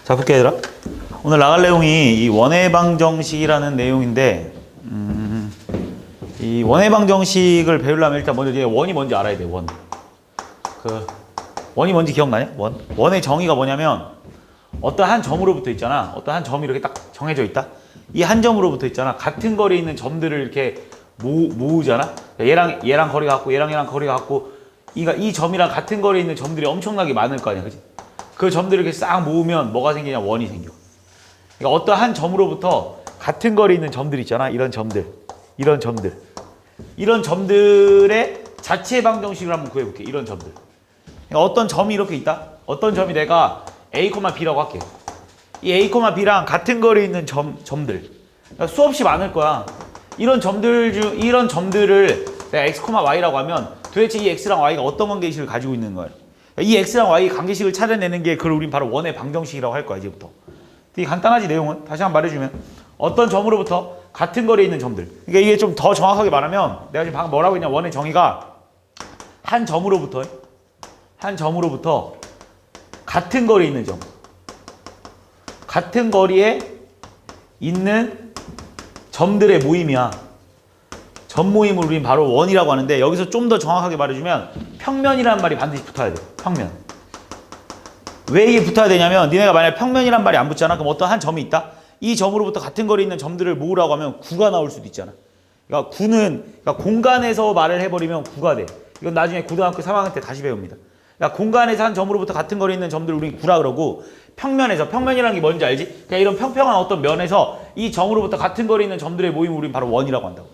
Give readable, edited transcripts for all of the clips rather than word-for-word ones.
자, 볼게 얘들아. 오늘 나갈 내용이 이 원해방정식이라는 내용인데 이 원해방정식을 배우려면 일단 먼저 네가 원이 뭔지 알아야 돼. 원이 뭔지 기억나냐? 원의 정의가 뭐냐면 어떤 한 점으로부터 있잖아. 어떤 한 점이 이렇게 딱 정해져 있다. 이 한 점으로부터 있잖아. 같은 거리에 있는 점들을 이렇게 모으잖아. 얘랑 거리가 같고 얘랑 거리가 같고 이 점이랑 같은 거리에 있는 점들이 엄청나게 많을 거 아니야. 그치? 그 점들을 이렇게 싹 모으면 뭐가 생기냐? 원이 생겨. 그러니까 어떤 한 점으로부터 같은 거리에 있는 점들 있잖아. 이런 점들의 자체 방정식을 한번 구해볼게. 이런 점들. 그러니까 어떤 점이 이렇게 있다. 어떤 점이 내가 A, B라고 할게. 이 A, B랑 같은 거리에 있는 점들. 그러니까 수없이 많을 거야. 이런 점들을 내가 X, Y라고 하면 도대체 이 X랑 Y가 어떤 관계식을 가지고 있는 거야. 이 X랑 Y의 관계식을 찾아내는 게 그걸 우린 바로 원의 방정식이라고 할 거야, 이제부터. 되게 간단하지, 내용은. 다시 한번 말해주면 어떤 점으로부터 같은 거리에 있는 점들. 그러니까 이게 좀 더 정확하게 말하면 내가 지금 방금 뭐라고 했냐, 원의 정의가 한 점으로부터 같은 거리에 있는 점. 같은 거리에 있는 점들의 모임이야. 점 모임을 우린 바로 원이라고 하는데 여기서 좀 더 정확하게 말해주면 평면이라는 말이 반드시 붙어야 돼. 평면. 왜 이게 붙어야 되냐면 니네가 만약에 평면이란 말이 안 붙잖아. 그럼 어떤 한 점이 있다. 이 점으로부터 같은 거리에 있는 점들을 모으라고 하면 구가 나올 수도 있잖아. 그러니까 그러니까 공간에서 말을 해버리면 구가 돼. 이건 나중에 고등학교 3학년 때 다시 배웁니다. 그러니까 공간에서 한 점으로부터 같은 거리에 있는 점들을 우린 구라 그러고 평면이라는 게 뭔지 알지? 그냥 이런 평평한 어떤 면에서 이 점으로부터 같은 거리에 있는 점들의 모임을 우린 바로 원이라고 한다고.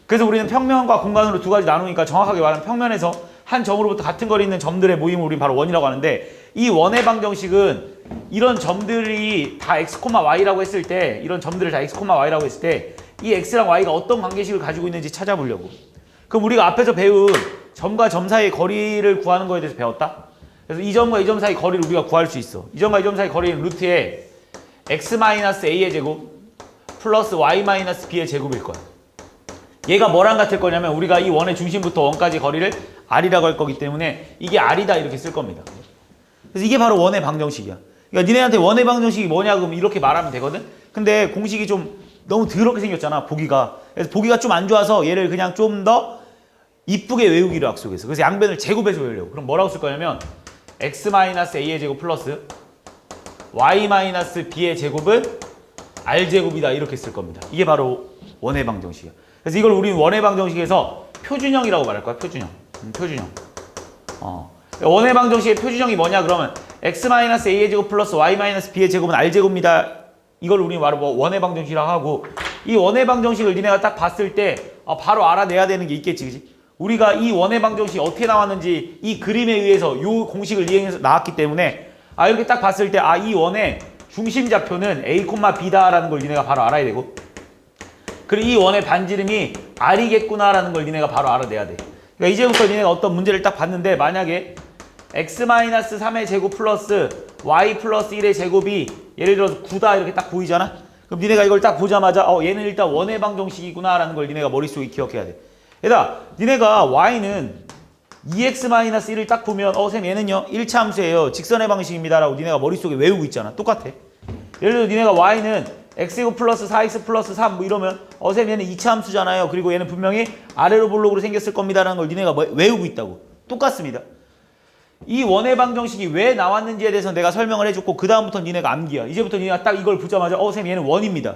그래서 우리는 평면과 공간으로 두 가지 나누니까 정확하게 말하면 평면에서 한 점으로부터 같은 거리에 있는 점들의 모임을 우린 바로 원이라고 하는데 이 원의 방정식은 이런 점들이 다 x, y라고 했을 때 이런 점들을 다 x, y라고 했을 때 이 x랑 y가 어떤 관계식을 가지고 있는지 찾아보려고. 그럼 우리가 앞에서 배운 점과 점 사이의 거리를 구하는 거에 대해서 배웠다. 그래서 이 점과 이 점 사이 거리를 우리가 구할 수 있어. 이 점과 이 점 사이 거리는 루트에 x-a의 제곱 플러스 y-b의 제곱일 거야. 얘가 뭐랑 같을 거냐면 우리가 이 원의 중심부터 원까지 거리를 r이라고 할 거기 때문에 이게 r이다 이렇게 쓸 겁니다. 그래서 이게 바로 원의 방정식이야. 그러니까 니네한테 원의 방정식이 뭐냐 그럼 이렇게 말하면 되거든. 근데 공식이 좀 너무 더럽게 생겼잖아, 보기가. 그래서 보기가 좀 안 좋아서 얘를 그냥 좀 더 이쁘게 외우기로 약속했어. 그래서 양변을 제곱해서 외우려고. 그럼 뭐라고 쓸 거냐면 x-a의 제곱 플러스 y-b의 제곱은 r제곱이다 이렇게 쓸 겁니다. 이게 바로 원의 방정식이야. 그래서 이걸 우리는 원의 방정식에서 표준형이라고 말할 거야. 표준형. 원의 방정식의 표준형이 뭐냐 그러면 x-a의 제곱 플러스 y-b의 제곱은 r제곱입니다. 이걸 우리는 바로 원의 방정식이라고 하고 이 원의 방정식을 니네가 딱 봤을 때 바로 알아내야 되는 게 있겠지, 그치? 우리가 이 원의 방정식이 어떻게 나왔는지 이 그림에 의해서 이 공식을 이행해서 나왔기 때문에 이렇게 딱 봤을 때 이 원의 중심좌표는 a, b다라는 걸 니네가 바로 알아야 되고 그리고 이 원의 반지름이 r이겠구나라는 걸 니네가 바로 알아내야 돼. 그러니까 이제부터 니네가 어떤 문제를 딱 봤는데 만약에 x-3의 제곱 플러스 y 플러스 1의 제곱이 예를 들어서 9다 이렇게 딱 보이잖아? 그럼 니네가 이걸 딱 보자마자 얘는 일단 원의 방정식이구나 라는 걸 니네가 머릿속에 기억해야 돼. 얘들아, 니네가 y는 2x-1을 딱 보면 쌤 얘는요 1차 함수예요. 직선의 방식입니다 라고 니네가 머릿속에 외우고 있잖아. 똑같아. 예를 들어 니네가 y는 x제곱 플러스 4x 플러스 3 뭐 이러면 쌤 얘는 2차 함수잖아요. 그리고 얘는 분명히 아래로 볼록으로 생겼을 겁니다 라는 걸 니네가 외우고 있다고. 똑같습니다. 이 원의 방정식이 왜 나왔는지에 대해서 내가 설명을 해줬고 그 다음부터 니네가 암기야. 이제부터 니네가 딱 이걸 보자마자 쌤 얘는 원입니다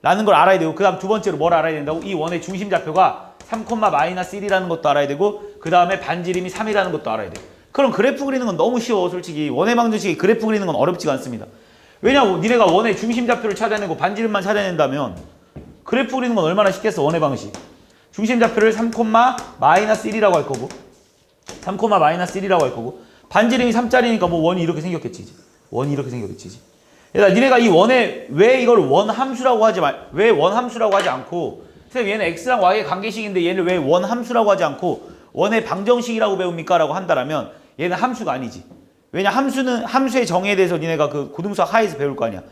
라는 걸 알아야 되고 그 다음 두 번째로 뭘 알아야 된다고? 이 원의 중심좌표가 3,-1이라는 것도 알아야 되고 그 다음에 반지름이 3이라는 것도 알아야 돼. 그럼 그래프 그리는 건 너무 쉬워. 솔직히 원의 방정식이 그래프 그리는 건 어렵지가 않습니다. 왜냐면 니네가 원의 중심좌표를 찾아내고 반지름만 찾아낸다면 그래프 그리는 건 얼마나 쉽겠어. 원의 방식 중심좌표를 3,-1이라고 할 거고 3,-1이라고 할 거고 반지름이 3짜리니까 뭐 원이 이렇게 생겼겠지. 원이 이렇게 생겼겠지. 얘들아, 니네가 이 원에 왜 이걸 원함수라고 하지 않고 선생님 얘는 x랑 y의 관계식인데 얘는 왜 원함수라고 하지 않고 원의 방정식이라고 배웁니까? 라고 한다면 얘는 함수가 아니지. 왜냐 함수의 정의에 대해서 니네가 그 고등수학 하에서 배울 거 아니야.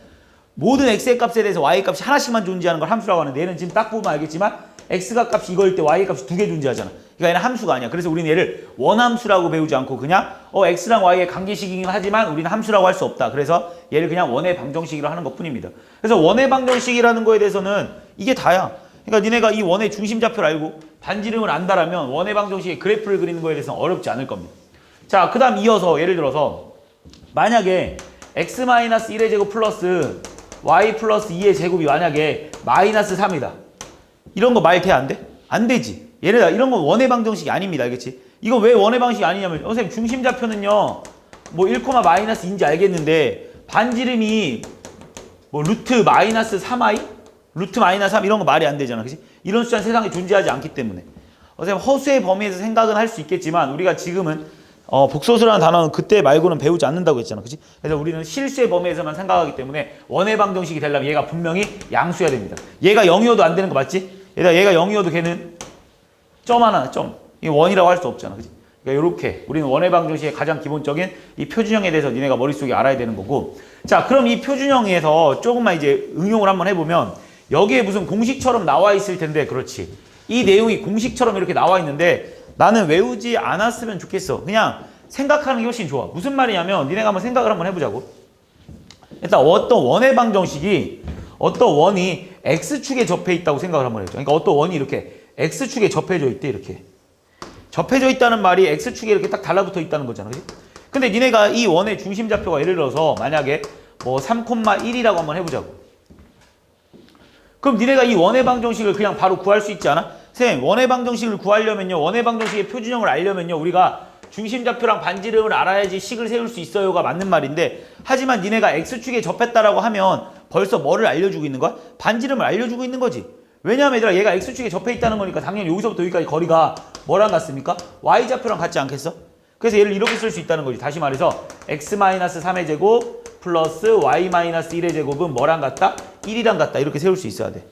모든 x의 값에 대해서 y의 값이 하나씩만 존재하는 걸 함수라고 하는데 얘는 지금 딱 보면 알겠지만 x가 값이 이거일 때 y의 값이 두 개 존재하잖아. 그러니까 얘는 함수가 아니야. 그래서 우리는 얘를 원함수라고 배우지 않고 그냥 x랑 y의 관계식이긴 하지만 우리는 함수라고 할 수 없다. 그래서 얘를 그냥 원의 방정식이라고 하는 것뿐입니다. 그래서 원의 방정식이라는 거에 대해서는 이게 다야. 그러니까 니네가 이 원의 중심좌표를 알고 반지름을 안다라면 원의 방정식의 그래프를 그리는 거에 대해서는 어렵지 않을 겁니다. 자, 그 다음 이어서 예를 들어서 만약에 x-1의 제곱 플러스 y 플러스 2의 제곱이 만약에 마이너스 3이다. 이런 거 말 돼? 안 돼? 안 되지. 얘를 이런 건 원의 방정식이 아닙니다. 알겠지? 이거 왜 원의 방식이 아니냐면 선생님 중심좌표는요. 뭐 1, 마이너스인지 알겠는데 반지름이 뭐 루트 마이너스 3i? 루트 마이너스 3 이런 거 말이 안 되잖아. 그치? 이런 숫자는 세상에 존재하지 않기 때문에. 선생님 허수의 범위에서 생각은 할 수 있겠지만 우리가 지금은 복소수라는 단어는 그때 말고는 배우지 않는다고 했잖아. 그치? 그래서 우리는 실수의 범위에서만 생각하기 때문에 원의 방정식이 되려면 얘가 분명히 양수여야 됩니다. 얘가 0이어도 안 되는 거 맞지? 얘가 0이어도 걔는 점 하나, 점. 이게 원이라고 할 수 없잖아. 그치? 그러니까 이렇게 우리는 원의 방정식의 가장 기본적인 이 표준형에 대해서 니네가 머릿속에 알아야 되는 거고. 자, 그럼 이 표준형에서 조금만 이제 응용을 한번 해보면 여기에 무슨 공식처럼 나와 있을 텐데, 그렇지. 이 내용이 공식처럼 이렇게 나와 있는데 나는 외우지 않았으면 좋겠어. 그냥 생각하는 게 훨씬 좋아. 무슨 말이냐면 니네가 한번 생각을 한번 해보자고. 일단 어떤 원의 방정식이 어떤 원이 x축에 접해 있다고 생각을 한번 해줘. 그러니까 어떤 원이 이렇게 x축에 접해져 있대. 이렇게 접해져 있다는 말이 x축에 이렇게 딱 달라붙어 있다는 거잖아. 그치? 근데 니네가 이 원의 중심좌표가 예를 들어서 만약에 뭐 3,1이라고 한번 해보자고. 그럼 니네가 이 원의 방정식을 그냥 바로 구할 수 있지 않아? 선생님, 원의 방정식을 구하려면요, 원의 방정식의 표준형을 알려면요, 우리가 중심좌표랑 반지름을 알아야지 식을 세울 수 있어요가 맞는 말인데, 하지만 니네가 x축에 접했다라고 하면 벌써 뭐를 알려주고 있는 거야? 반지름을 알려주고 있는 거지. 왜냐하면 얘들아, 얘가 x축에 접해 있다는 거니까 당연히 여기서부터 여기까지 거리가 뭐랑 같습니까? y좌표랑 같지 않겠어? 그래서 얘를 이렇게 쓸 수 있다는 거지. 다시 말해서 x-3의 제곱 플러스 y-1의 제곱은 뭐랑 같다? 1이랑 같다. 이렇게 세울 수 있어야 돼.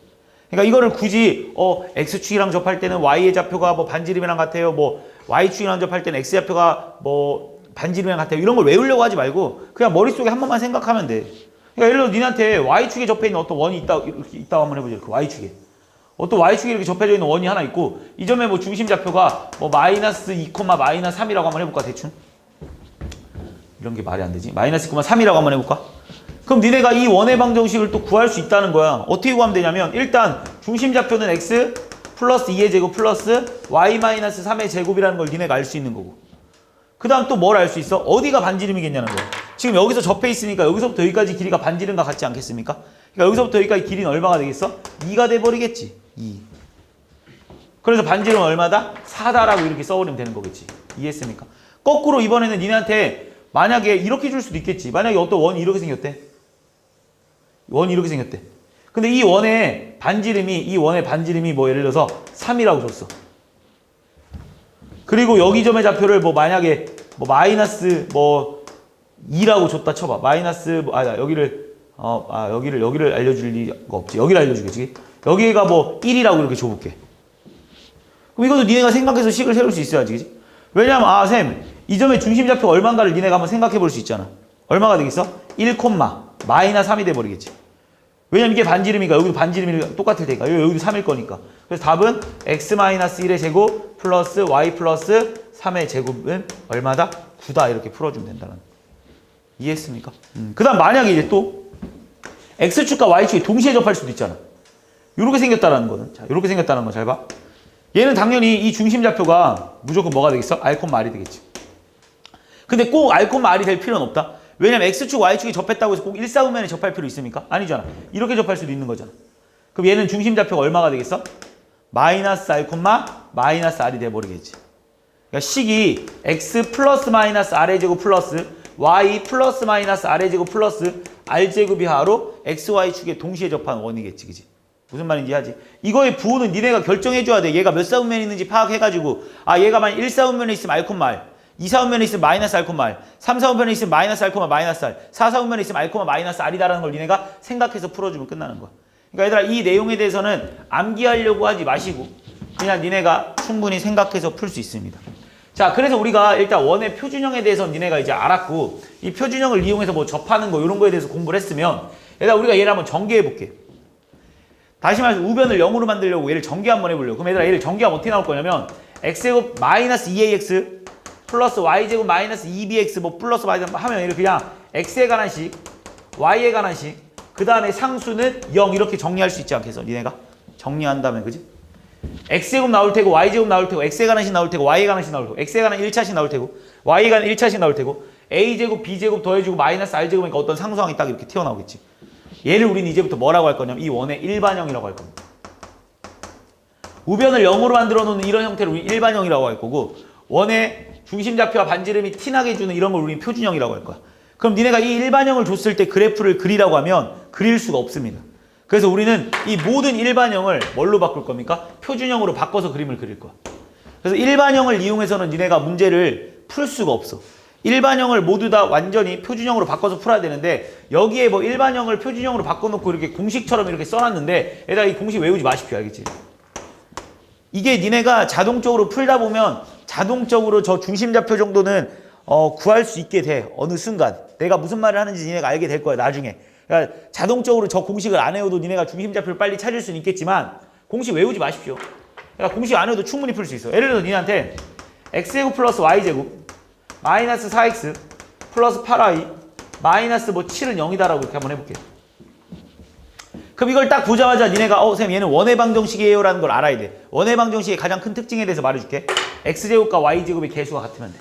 그러니까 이거를 굳이 x축이랑 접할 때는 y의 좌표가 뭐 반지름이랑 같아요. 뭐 y축이랑 접할 때는 x좌표가 뭐 반지름이랑 같아요. 이런 걸 외우려고 하지 말고 그냥 머릿속에 한 번만 생각하면 돼. 그러니까 예를 들어 니한테 y축에 접해 있는 어떤 원이 있다, 이렇게 있다고 한번 해보자. 그 y축에. 어떤 y축에 이렇게 접해져 있는 원이 하나 있고 이 점의 뭐 중심좌표가 뭐 마이너스 2, 마이너스 3이라고 한번 해볼까? 대충. 이런 게 말이 안 되지. 마이너스 2,3이라고 한번 해볼까? 그럼 니네가 이 원의 방정식을 또 구할 수 있다는 거야. 어떻게 구하면 되냐면 일단 중심좌표는 x 플러스 2의 제곱 플러스 y-3의 제곱이라는 걸 니네가 알 수 있는 거고. 그 다음 또 뭘 알 수 있어? 어디가 반지름이겠냐는 거야. 지금 여기서 접해 있으니까 여기서부터 여기까지 길이가 반지름과 같지 않겠습니까? 그러니까 여기서부터 여기까지 길이는 얼마가 되겠어? 2가 돼버리겠지. 2. 그래서 반지름은 얼마다? 4다라고 이렇게 써버리면 되는 거겠지. 이해했습니까? 거꾸로 이번에는 니네한테 만약에 이렇게 줄 수도 있겠지. 만약에 어떤 원이 이렇게 생겼대. 원이 이렇게 생겼대. 근데 이 원의 반지름이 뭐 예를 들어서 3이라고 줬어. 그리고 여기 점의 좌표를 뭐 만약에 뭐 마이너스 뭐 2라고 줬다 쳐봐. 마이너스 여기를 알려줄 리가 없지. 여기를 알려주겠지. 여기가 뭐 1이라고 이렇게 줘볼게. 그럼 이것도 니네가 생각해서 식을 세울 수 있어야지. 그치? 왜냐면 쌤, 이 점의 중심좌표가 얼마인가를 니네가 한번 생각해 볼 수 있잖아. 얼마가 되겠어? 1, 마이너스 3이 돼버리겠지. 왜냐면 이게 반지름이니까 여기도 반지름이 똑같을 테니까 여기도 3일 거니까. 그래서 답은 x-1의 제곱 플러스 y 플러스 3의 제곱은 얼마다? 9다 이렇게 풀어주면 된다는. 이해했습니까? 그 다음 만약에 이제 또 x축과 y축이 동시에 접할 수도 있잖아. 이렇게 생겼다라는 거는. 자, 이렇게 생겼다는 거 잘 봐. 얘는 당연히 이 중심좌표가 무조건 뭐가 되겠어? r,r이 되겠지. 근데 꼭 r,r이 될 필요는 없다. 왜냐면 x축, y축이 접했다고 해서 꼭 일사분면에 접할 필요 있습니까? 아니잖아. 이렇게 접할 수도 있는 거잖아. 그럼 얘는 중심좌표가 얼마가 되겠어? 마이너스 r, 마이너스 r이 돼버리겠지. 그러니까 식이 x 플러스 마이너스 r의 제곱 플러스 y 플러스 마이너스 r의 제곱 플러스 r제곱이 하로 x, y축에 동시에 접한 원이겠지. 그지? 무슨 말인지 하지? 이거의 부호는 니네가 결정해줘야 돼. 얘가 몇 사분면이 있는지 파악해가지고 얘가 만약 1사분면에 있으면 r,r 2사분면에 있으면 마이너스 r, 3사분면에 있으면 마이너스 r, 마이너스 r 4사분면에 있으면 r, 마이너스 r이다라는 걸 니네가 생각해서 풀어주면 끝나는 거야. 그러니까 얘들아 이 내용에 대해서는 암기하려고 하지 마시고 그냥 니네가 충분히 생각해서 풀 수 있습니다. 자, 그래서 우리가 일단 원의 표준형에 대해서 니네가 이제 알았고 이 표준형을 이용해서 뭐 접하는 거 이런 거에 대해서 공부를 했으면 얘들아 우리가 얘를 한번 전개해 볼게. 다시 말해서 우변을 0으로 만들려고 얘를 전개 한번 해보려고. 그럼 얘들아 얘를 전개하면 어떻게 나올 거냐면 x제곱 마이너스 2ax 플러스 y제곱 마이너스 2bx 뭐 플러스 마이너스 하면 얘를 그냥 x에 관한 식 y에 관한 식 그 다음에 상수는 0 이렇게 정리할 수 있지 않겠어? 니네가 정리한다면 그지? x제곱 나올 테고 y제곱 나올 테고 x에 관한 식 나올 테고 y에 관한 식 나올 테고 x에 관한 1차식 나올 테고 y에 관한 1차식 나올 테고 a제곱 b제곱 더해주고 마이너스 r제곱이니까 어떤 상수항이 딱 이렇게 튀어나오겠지. 얘를 우리는 이제부터 뭐라고 할 거냐면 이 원의 일반형이라고 할 겁니다. 우변을 0으로 만들어 놓는 이런 형태를 우리 일반형이라고 할 거고 원의 중심좌표와 반지름이 티나게 주는 이런 걸 우리는 표준형이라고 할 거야. 그럼 니네가 이 일반형을 줬을 때 그래프를 그리라고 하면 그릴 수가 없습니다. 그래서 우리는 이 모든 일반형을 뭘로 바꿀 겁니까? 표준형으로 바꿔서 그림을 그릴 거야. 그래서 일반형을 이용해서는 니네가 문제를 풀 수가 없어. 일반형을 모두 다 완전히 표준형으로 바꿔서 풀어야 되는데 여기에 뭐 일반형을 표준형으로 바꿔놓고 이렇게 공식처럼 이렇게 써놨는데 얘들아 이 공식 외우지 마십시오. 알겠지? 이게 니네가 자동적으로 풀다 보면 자동적으로 저 중심좌표 정도는 구할 수 있게 돼. 어느 순간 내가 무슨 말을 하는지 니네가 알게 될 거야. 나중에. 그러니까 자동적으로 저 공식을 안 외워도 니네가 중심좌표를 빨리 찾을 수는 있겠지만 공식 외우지 마십시오. 그러니까 공식 안 외워도 충분히 풀 수 있어. 예를 들어 니네한테 x제곱 플러스 y제곱 마이너스 4x 플러스 8y 마이너스 뭐 7은 0이다라고 이렇게 한번 해볼게요. 그럼 이걸 딱 보자마자 니네가 선생님 얘는 원의 방정식이에요 라는 걸 알아야 돼. 원의 방정식의 가장 큰 특징에 대해서 말해줄게. x제곱과 y제곱의 개수가 같으면 돼.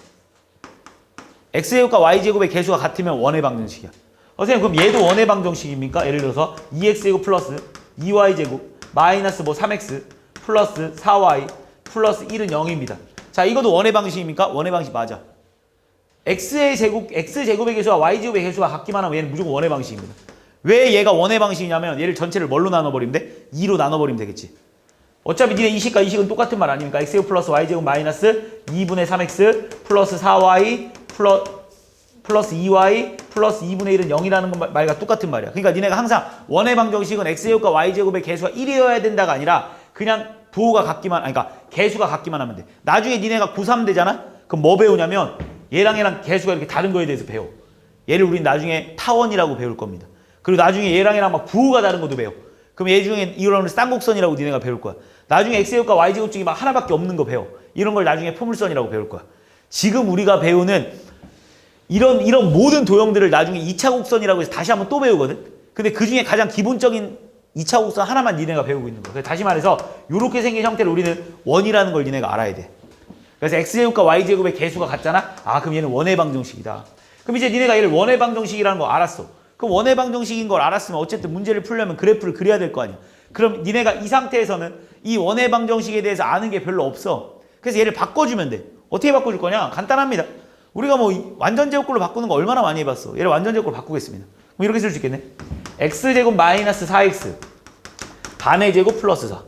x제곱과 y제곱의 개수가 같으면 원의 방정식이야. 선생님 그럼 얘도 원의 방정식입니까? 예를 들어서 2x제곱 플러스 2y제곱 마이너스 뭐 3x 플러스 4y 플러스 1은 0입니다. 자 이것도 원의 방식입니까? 원의 방식 맞아. x제곱의 개수와 y제곱의 개수가 같기만 하면 얘는 무조건 원의 방식입니다. 왜 얘가 원의 방식이냐면 얘를 전체를 뭘로 나눠버리면 돼? 2로 나눠버리면 되겠지. 어차피 니네 이 식과 이 식은 똑같은 말 아닙니까? x제곱 플러스 y제곱 마이너스 2분의 3x 플러스 4y 플러스 2y 플러스 2분의 1은 0이라는 말과 똑같은 말이야. 그러니까 니네가 항상 원의 방정식은 x제곱과 y제곱의 개수가 1이어야 된다가 아니라 그냥 부호가 같기만, 그러니까 개수가 같기만 하면 돼. 나중에 니네가 고3 되잖아? 그럼 뭐 배우냐면 얘랑 개수가 이렇게 다른 거에 대해서 배워. 얘를 우린 나중에 타원이라고 배울 겁니다. 그리고 나중에 얘랑 막 부호가 다른 것도 배워. 그럼 얘 중에 이런 쌍곡선이라고 니네가 배울 거야. 나중에 x제곱과 y제곱 중에 막 하나밖에 없는 거 배워. 이런 걸 나중에 포물선이라고 배울 거야. 지금 우리가 배우는 이런 모든 도형들을 나중에 2차 곡선이라고 해서 다시 한번 또 배우거든. 근데 그 중에 가장 기본적인 2차 곡선 하나만 니네가 배우고 있는 거야. 다시 말해서 이렇게 생긴 형태를 우리는 원이라는 걸 니네가 알아야 돼. 그래서 x제곱과 y제곱의 개수가 같잖아. 아 그럼 얘는 원의 방정식이다. 그럼 이제 니네가 얘를 원의 방정식이라는 거 알았어. 그럼 원의 방정식인 걸 알았으면 어쨌든 문제를 풀려면 그래프를 그려야 될 거 아니야. 그럼 니네가 이 상태에서는 이 원의 방정식에 대해서 아는 게 별로 없어. 그래서 얘를 바꿔주면 돼. 어떻게 바꿔줄 거냐? 간단합니다. 우리가 뭐 완전제곱꼴로 바꾸는 거 얼마나 많이 해봤어. 얘를 완전제곱꼴로 바꾸겠습니다. 그럼 이렇게 쓸 수 있겠네. x제곱 마이너스 4x 반의 제곱 플러스 4.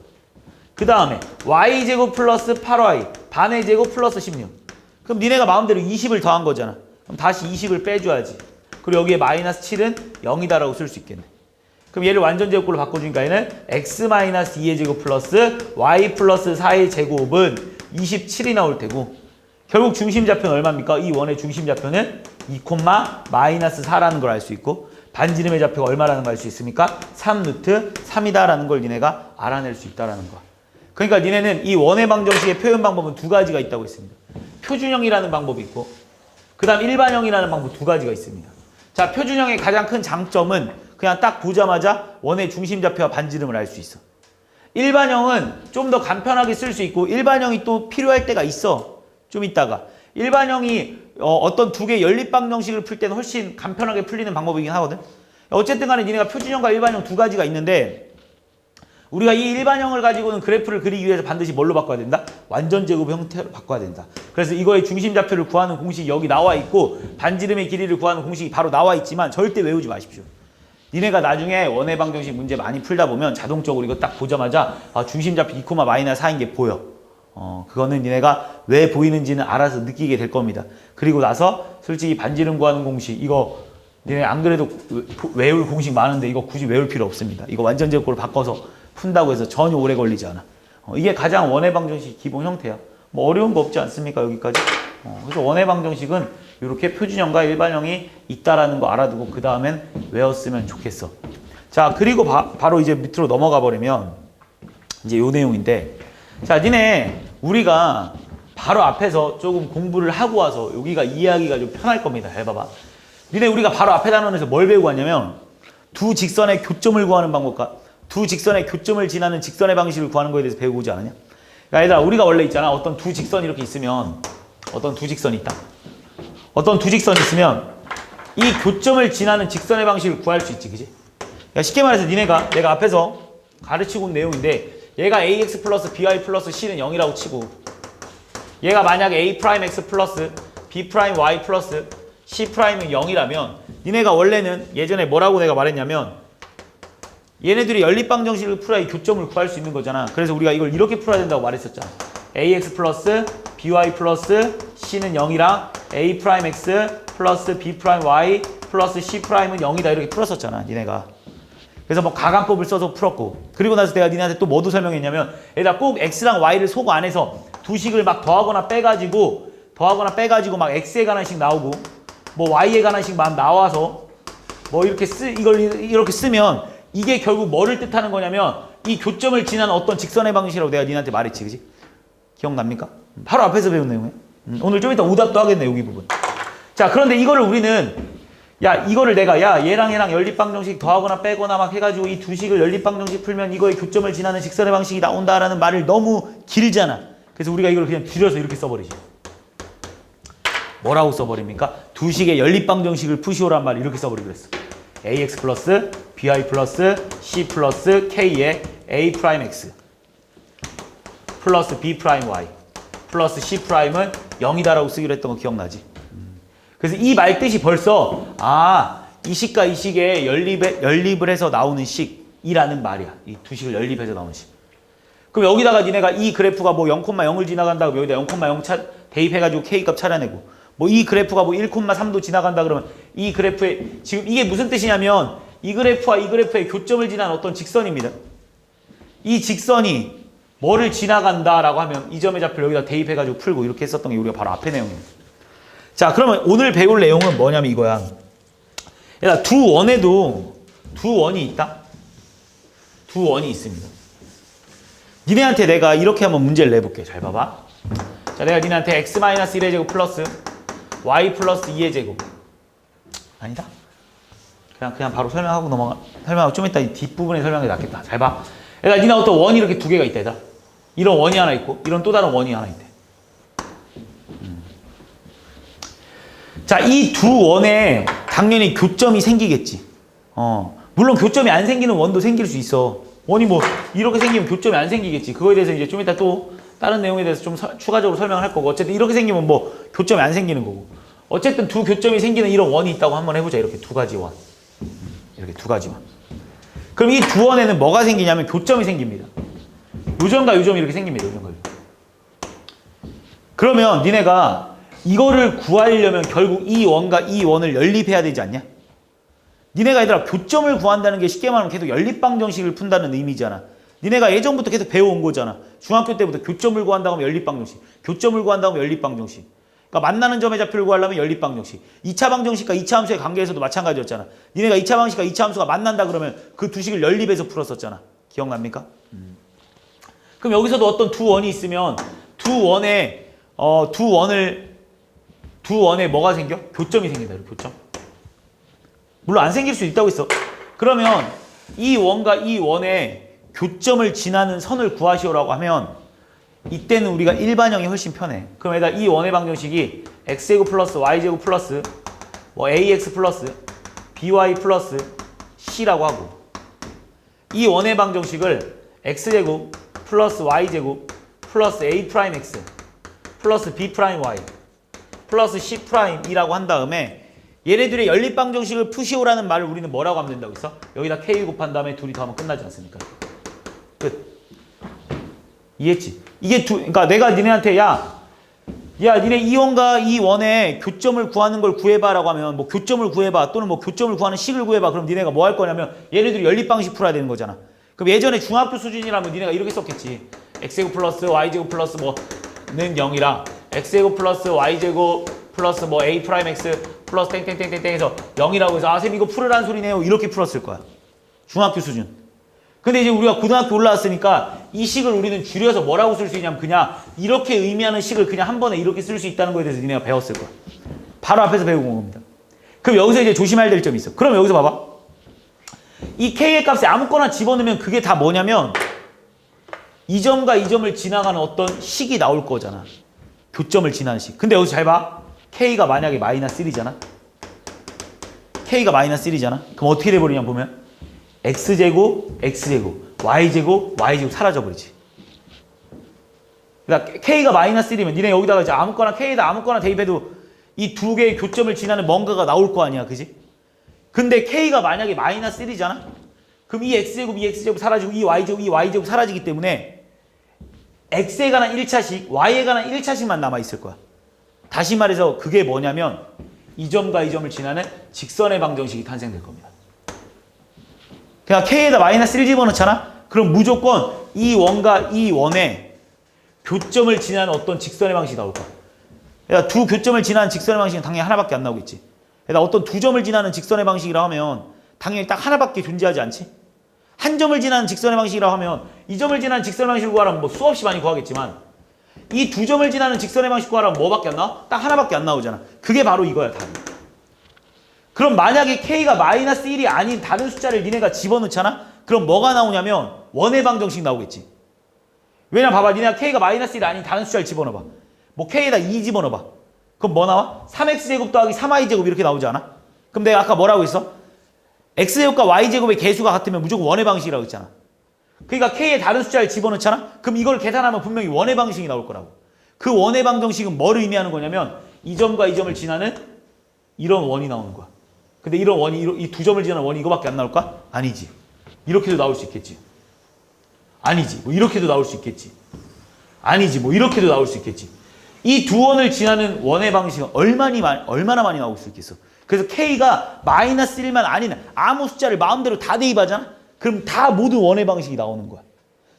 그 다음에 y제곱 플러스 8y 반의 제곱 플러스 16. 그럼 니네가 마음대로 20을 더한 거잖아. 그럼 다시 20을 빼줘야지. 그리고 여기에 마이너스 7은 0이다라고 쓸 수 있겠네. 그럼 얘를 완전제곱꼴로 바꿔주니까 얘는 x 마이너스 2의 제곱 플러스 y 플러스 4의 제곱은 27이 나올 테고 결국 중심좌표는 얼마입니까? 이 원의 중심좌표는 2, 마이너스 4라는 걸 알 수 있고 반지름의 좌표가 얼마라는 걸 알 수 있습니까? 3 루트 3이다라는 걸 니네가 알아낼 수 있다라는 거야. 그러니까 니네는 이 원의 방정식의 표현 방법은 두 가지가 있다고 했습니다. 표준형이라는 방법이 있고 그 다음 일반형이라는 방법 두 가지가 있습니다. 자, 표준형의 가장 큰 장점은 그냥 딱 보자마자 원의 중심좌표와 반지름을 알 수 있어. 일반형은 좀 더 간편하게 쓸 수 있고 일반형이 또 필요할 때가 있어. 좀 있다가 일반형이 어떤 두 개의 연립방정식을 풀 때는 훨씬 간편하게 풀리는 방법이긴 하거든. 어쨌든 간에 니네가 표준형과 일반형 두 가지가 있는데 우리가 이 일반형을 가지고는 그래프를 그리기 위해서 반드시 뭘로 바꿔야 된다? 완전제곱 형태로 바꿔야 된다. 그래서 이거의 중심좌표를 구하는 공식이 여기 나와 있고 반지름의 길이를 구하는 공식이 바로 나와 있지만 절대 외우지 마십시오. 니네가 나중에 원의 방정식 문제 많이 풀다 보면 자동적으로 이거 딱 보자마자 중심좌표 2, 마이너스 4인 게 보여. 그거는 니네가 왜 보이는지는 알아서 느끼게 될 겁니다. 그리고 나서 솔직히 반지름 구하는 공식 이거 니네 안 그래도 외울 공식 많은데 이거 굳이 외울 필요 없습니다. 이거 완전제곱으로 바꿔서 푼다고 해서 전혀 오래 걸리지 않아. 이게 가장 원의 방정식 기본 형태야. 뭐 어려운 거 없지 않습니까 여기까지? 그래서 원의 방정식은 이렇게 표준형과 일반형이 있다라는 거 알아두고 그 다음엔 외웠으면 좋겠어. 자, 그리고 바로 이제 밑으로 넘어가 버리면 이제 요 내용인데, 자, 니네 우리가 바로 앞에서 조금 공부를 하고 와서 여기가 이해하기가 좀 편할 겁니다. 잘 봐봐. 니네 우리가 바로 앞에 단원에서 뭘 배우고 왔냐면 두 직선의 교점을 구하는 방법과 두 직선의 교점을 지나는 직선의 방식을 구하는 거에 대해서 배우고 오지 않았냐? 그러니까 얘들아, 우리가 원래 있잖아. 어떤 두 직선이 이렇게 있으면, 어떤 두 직선이 있다. 어떤 두 직선이 있으면 이 교점을 지나는 직선의 방식을 구할 수 있지, 그지? 그러니까 쉽게 말해서 니네가 내가 앞에서 가르치고 온 내용인데, 얘가 ax 플러스 by 플러스 c는 0이라고 치고, 얘가 만약에 a 프라임 x 플러스 b 프라임 y 플러스 c 프라임은 0이라면, 니네가 원래는 예전에 뭐라고 내가 말했냐면, 얘네들이 연립방정식을 풀어야 이 교점을 구할 수 있는 거잖아. 그래서 우리가 이걸 이렇게 풀어야 된다고 말했었잖아. ax 플러스 by 플러스 c는 0이랑 a 프라임 x 플러스 b 프라임 y 플러스 c 프라임은 0이다 이렇게 풀었었잖아, 니네가. 그래서 뭐 가강법을 써서 풀었고, 그리고 나서 내가 니네한테 또 뭐도 설명했냐면, 얘들아 꼭 x랑 y를 속 안에서 두 식을 막 더하거나 빼가지고 막 x에 관한 식 나오고 뭐 y에 관한 식 막 나와서 뭐 이렇게 이걸 이렇게 쓰면 이게 결국 뭐를 뜻하는 거냐면 이 교점을 지나는 어떤 직선의 방식이라고 내가 니네한테 말했지, 그지? 기억납니까? 바로 앞에서 배운 내용이에요. 오늘 좀 이따 오답도 하겠네, 여기 부분. 자, 그런데 이거를 우리는, 야, 이거를 내가, 야, 얘랑 연립방정식 더하거나 빼거나 막 해가지고 이 두 식을 연립방정식 풀면 이거의 교점을 지나는 직선의 방식이 나온다라는 말을 너무 길잖아. 그래서 우리가 이걸 그냥 줄여서 이렇게 써버리지. 뭐라고 써버립니까? 두 식의 연립방정식을 푸시오란 말을 이렇게 써버리기로 했어. ax 플러스 by 플러스 c 플러스 k의 a 프라임 x 플러스 b 프라임 y 플러스 c 프라임은 0이다라고 쓰기로 했던 거 기억나지? 그래서 이 말 뜻이 벌써, 이 식과 이 식의 연립을 해서 나오는 식이라는 말이야. 이 두 식을 연립해서 나오는 식. 그럼 여기다가 니네가 이 그래프가 뭐 0,0을 지나간다 그러면 여기다 0,0 대입해가지고 K값 찾아내고, 뭐 이 그래프가 뭐 1,3도 지나간다 그러면 이 그래프에, 지금 이게 무슨 뜻이냐면 이 그래프와 이 그래프의 교점을 지나는 어떤 직선입니다. 이 직선이 뭐를 지나간다라고 하면 이 점의 좌표를 여기다 대입해가지고 풀고 이렇게 했었던 게 우리가 바로 앞에 내용입니다. 자, 그러면 오늘 배울 내용은 뭐냐면 이거야. 얘들아, 두 원에도 두 원이 있다? 두 원이 있습니다. 니네한테 내가 이렇게 한번 문제를 내볼게. 잘 봐봐. 자, 내가 니네한테 x-1의 제곱 플러스 y 플러스 2의 제곱. 아니다? 그냥 바로 설명하고 설명하고 좀 이따 이 뒷부분에 설명이 낫겠다. 잘 봐. 얘들아, 니네 어떤 원이 이렇게 두 개가 있다, 얘들아. 이런 원이 하나 있고 이런 또 다른 원이 하나 있대. 자, 이 두 원에 당연히 교점이 생기겠지. 물론 교점이 안 생기는 원도 생길 수 있어. 원이 뭐 이렇게 생기면 교점이 안 생기겠지. 그거에 대해서 이제 좀 이따 또 다른 내용에 대해서 좀 추가적으로 설명을 할 거고, 어쨌든 이렇게 생기면 뭐 교점이 안 생기는 거고, 어쨌든 두 교점이 생기는 이런 원이 있다고 한번 해보자. 이렇게 두 가지 원. 이렇게 두 가지 원. 그럼 이 두 원에는 뭐가 생기냐면 교점이 생깁니다. 요점과 요점이 이렇게 생깁니다. 요점과 요점. 그러면 니네가 이거를 구하려면 결국 이 원과 이 원을 연립해야 되지 않냐? 니네가 얘들아 교점을 구한다는 게 쉽게 말하면 계속 연립방정식을 푼다는 의미잖아. 니네가 예전부터 계속 배워온 거잖아. 중학교 때부터 교점을 구한다고 하면 연립방정식, 교점을 구한다고 하면 연립방정식. 그러니까 만나는 점의 좌표를 구하려면 연립방정식. 2차 방정식과 2차 함수의 관계에서도 마찬가지였잖아. 니네가 2차 방정식과 2차 함수가 만난다 그러면 그 두 식을 연립해서 풀었었잖아. 기억납니까? 그럼 여기서도 어떤 두 원이 있으면 두 원에 뭐가 생겨? 교점이 생긴다. 교점. 물론 안 생길 수 있다고 했어. 그러면 이 원과 이 원의 교점을 지나는 선을 구하시오라고 하면 이때는 우리가 일반형이 훨씬 편해. 그럼 여기다 이 원의 방정식이 x제곱 플러스 y제곱 플러스 뭐 ax 플러스 by 플러스 c라고 하고, 이 원의 방정식을 x제곱 플러스 y제곱 플러스 a 프라임 x 플러스 b 프라임 y 플러스 c 프라임이라고 한 다음에 얘네들의 연립방정식을 푸시오라는 말을 우리는 뭐라고 하면 된다고 했어? 여기다 k 곱한 다음에 둘이 더하면 끝나지 않습니까? 끝. 이해했지? 이게 그러니까 내가 니네한테 야 니네 이 원과 이 원의 교점을 구하는 걸 구해봐라고 하면 뭐 교점을 구해봐 또는 뭐 교점을 구하는 식을 구해봐. 그럼 니네가 뭐 할 거냐면 얘네들이 연립방식 풀어야 되는 거잖아. 그럼 예전에 중학교 수준이라면 니네가 이렇게 썼겠지. x제곱 플러스 y제곱 플러스 뭐는 0이라 x제곱 플러스 y제곱 플러스 뭐 a 프라임 x 플러스 땡땡땡땡땡 해서 0이라고 해서 아 쌤 이거 풀으라는 소리네요. 이렇게 풀었을 거야. 중학교 수준. 근데 이제 우리가 고등학교 올라왔으니까 이 식을 우리는 줄여서 뭐라고 쓸 수 있냐면 그냥 이렇게 의미하는 식을 그냥 한 번에 이렇게 쓸 수 있다는 거에 대해서 니네가 배웠을 거야. 바로 앞에서 배우고 온 겁니다. 그럼 여기서 이제 조심해야 될 점이 있어. 그럼 여기서 봐봐. 이 K의 값에 아무거나 집어넣으면 그게 다 뭐냐면 이 점과 이 점을 지나가는 어떤 식이 나올 거잖아. 교점을 지나는 식. 근데 여기서 잘 봐. K가 만약에 마이너스 1이잖아. K가 마이너스 1이잖아. 그럼 어떻게 돼버리냐 보면 X제곱, X제곱, Y제곱, Y제곱 사라져버리지. 그러니까 K가 마이너스 1이면 니네 여기다가 이제 아무거나 K에다 아무거나 대입해도 이 두 개의 교점을 지나는 뭔가가 나올 거 아니야. 그지? 근데 K가 만약에 마이너스 1이잖아. 그럼 이 X제곱, 이 X제곱 사라지고 이 Y제곱, 이 Y제곱 사라지기 때문에 X에 관한 1차식, Y에 관한 1차식만 남아있을 거야. 다시 말해서 그게 뭐냐면 이 점과 이 점을 지나는 직선의 방정식이 탄생될 겁니다. 그냥 K에다 마이너스 1 집어넣잖아? 그럼 무조건 이 원과 이 원에 교점을 지나는 어떤 직선의 방식이 나올 거야. 그러니까 두 교점을 지나는 직선의 방식은 당연히 하나밖에 안 나오겠지. 그러니까 어떤 두 점을 지나는 직선의 방식이라 하면 당연히 딱 하나밖에 존재하지 않지? 한 점을 지나는 직선의 방식이라 하면 이 점을 지나는 직선의 방식을 구하라면 뭐 수없이 많이 구하겠지만 이 두 점을 지나는 직선의 방식 구하라면 뭐밖에 안 나와? 딱 하나밖에 안 나오잖아. 그게 바로 이거야, 답이. 그럼 만약에 K가 마이너스 1이 아닌 다른 숫자를 니네가 집어넣잖아? 그럼 뭐가 나오냐면 원의 방정식 나오겠지. 왜냐 봐봐. 니네가 K가 마이너스 1이 아닌 다른 숫자를 집어넣어봐. 뭐 K에다 2 집어넣어봐. 그럼 뭐 나와? 3X제곱 더하기 3Y제곱 이렇게 나오지 않아? 그럼 내가 아까 뭐라고 했어? X제곱과 Y제곱의 개수가 같으면 무조건 원의 방식이라고 했잖아. 그러니까 K에 다른 숫자를 집어넣잖아? 그럼 이걸 계산하면 분명히 원의 방식이 나올 거라고. 그 원의 방정식은 뭘 의미하는 거냐면 이 점과 이 점을 지나는 이런 원이 나오는 거야. 근데 이런 원이 이 두 점을 지나는 원이 이거밖에 안 나올까? 아니지. 이렇게도 나올 수 있겠지. 아니지. 뭐 이렇게도 나올 수 있겠지. 아니지. 뭐 이렇게도 나올 수 있겠지. 이 두 원을 지나는 원의 방식은 얼마나 많이 나올 수 있겠어. 그래서 K가 마이너스 1만 아닌 아무 숫자를 마음대로 다 대입하잖아? 그럼 다 모든 원의 방식이 나오는 거야.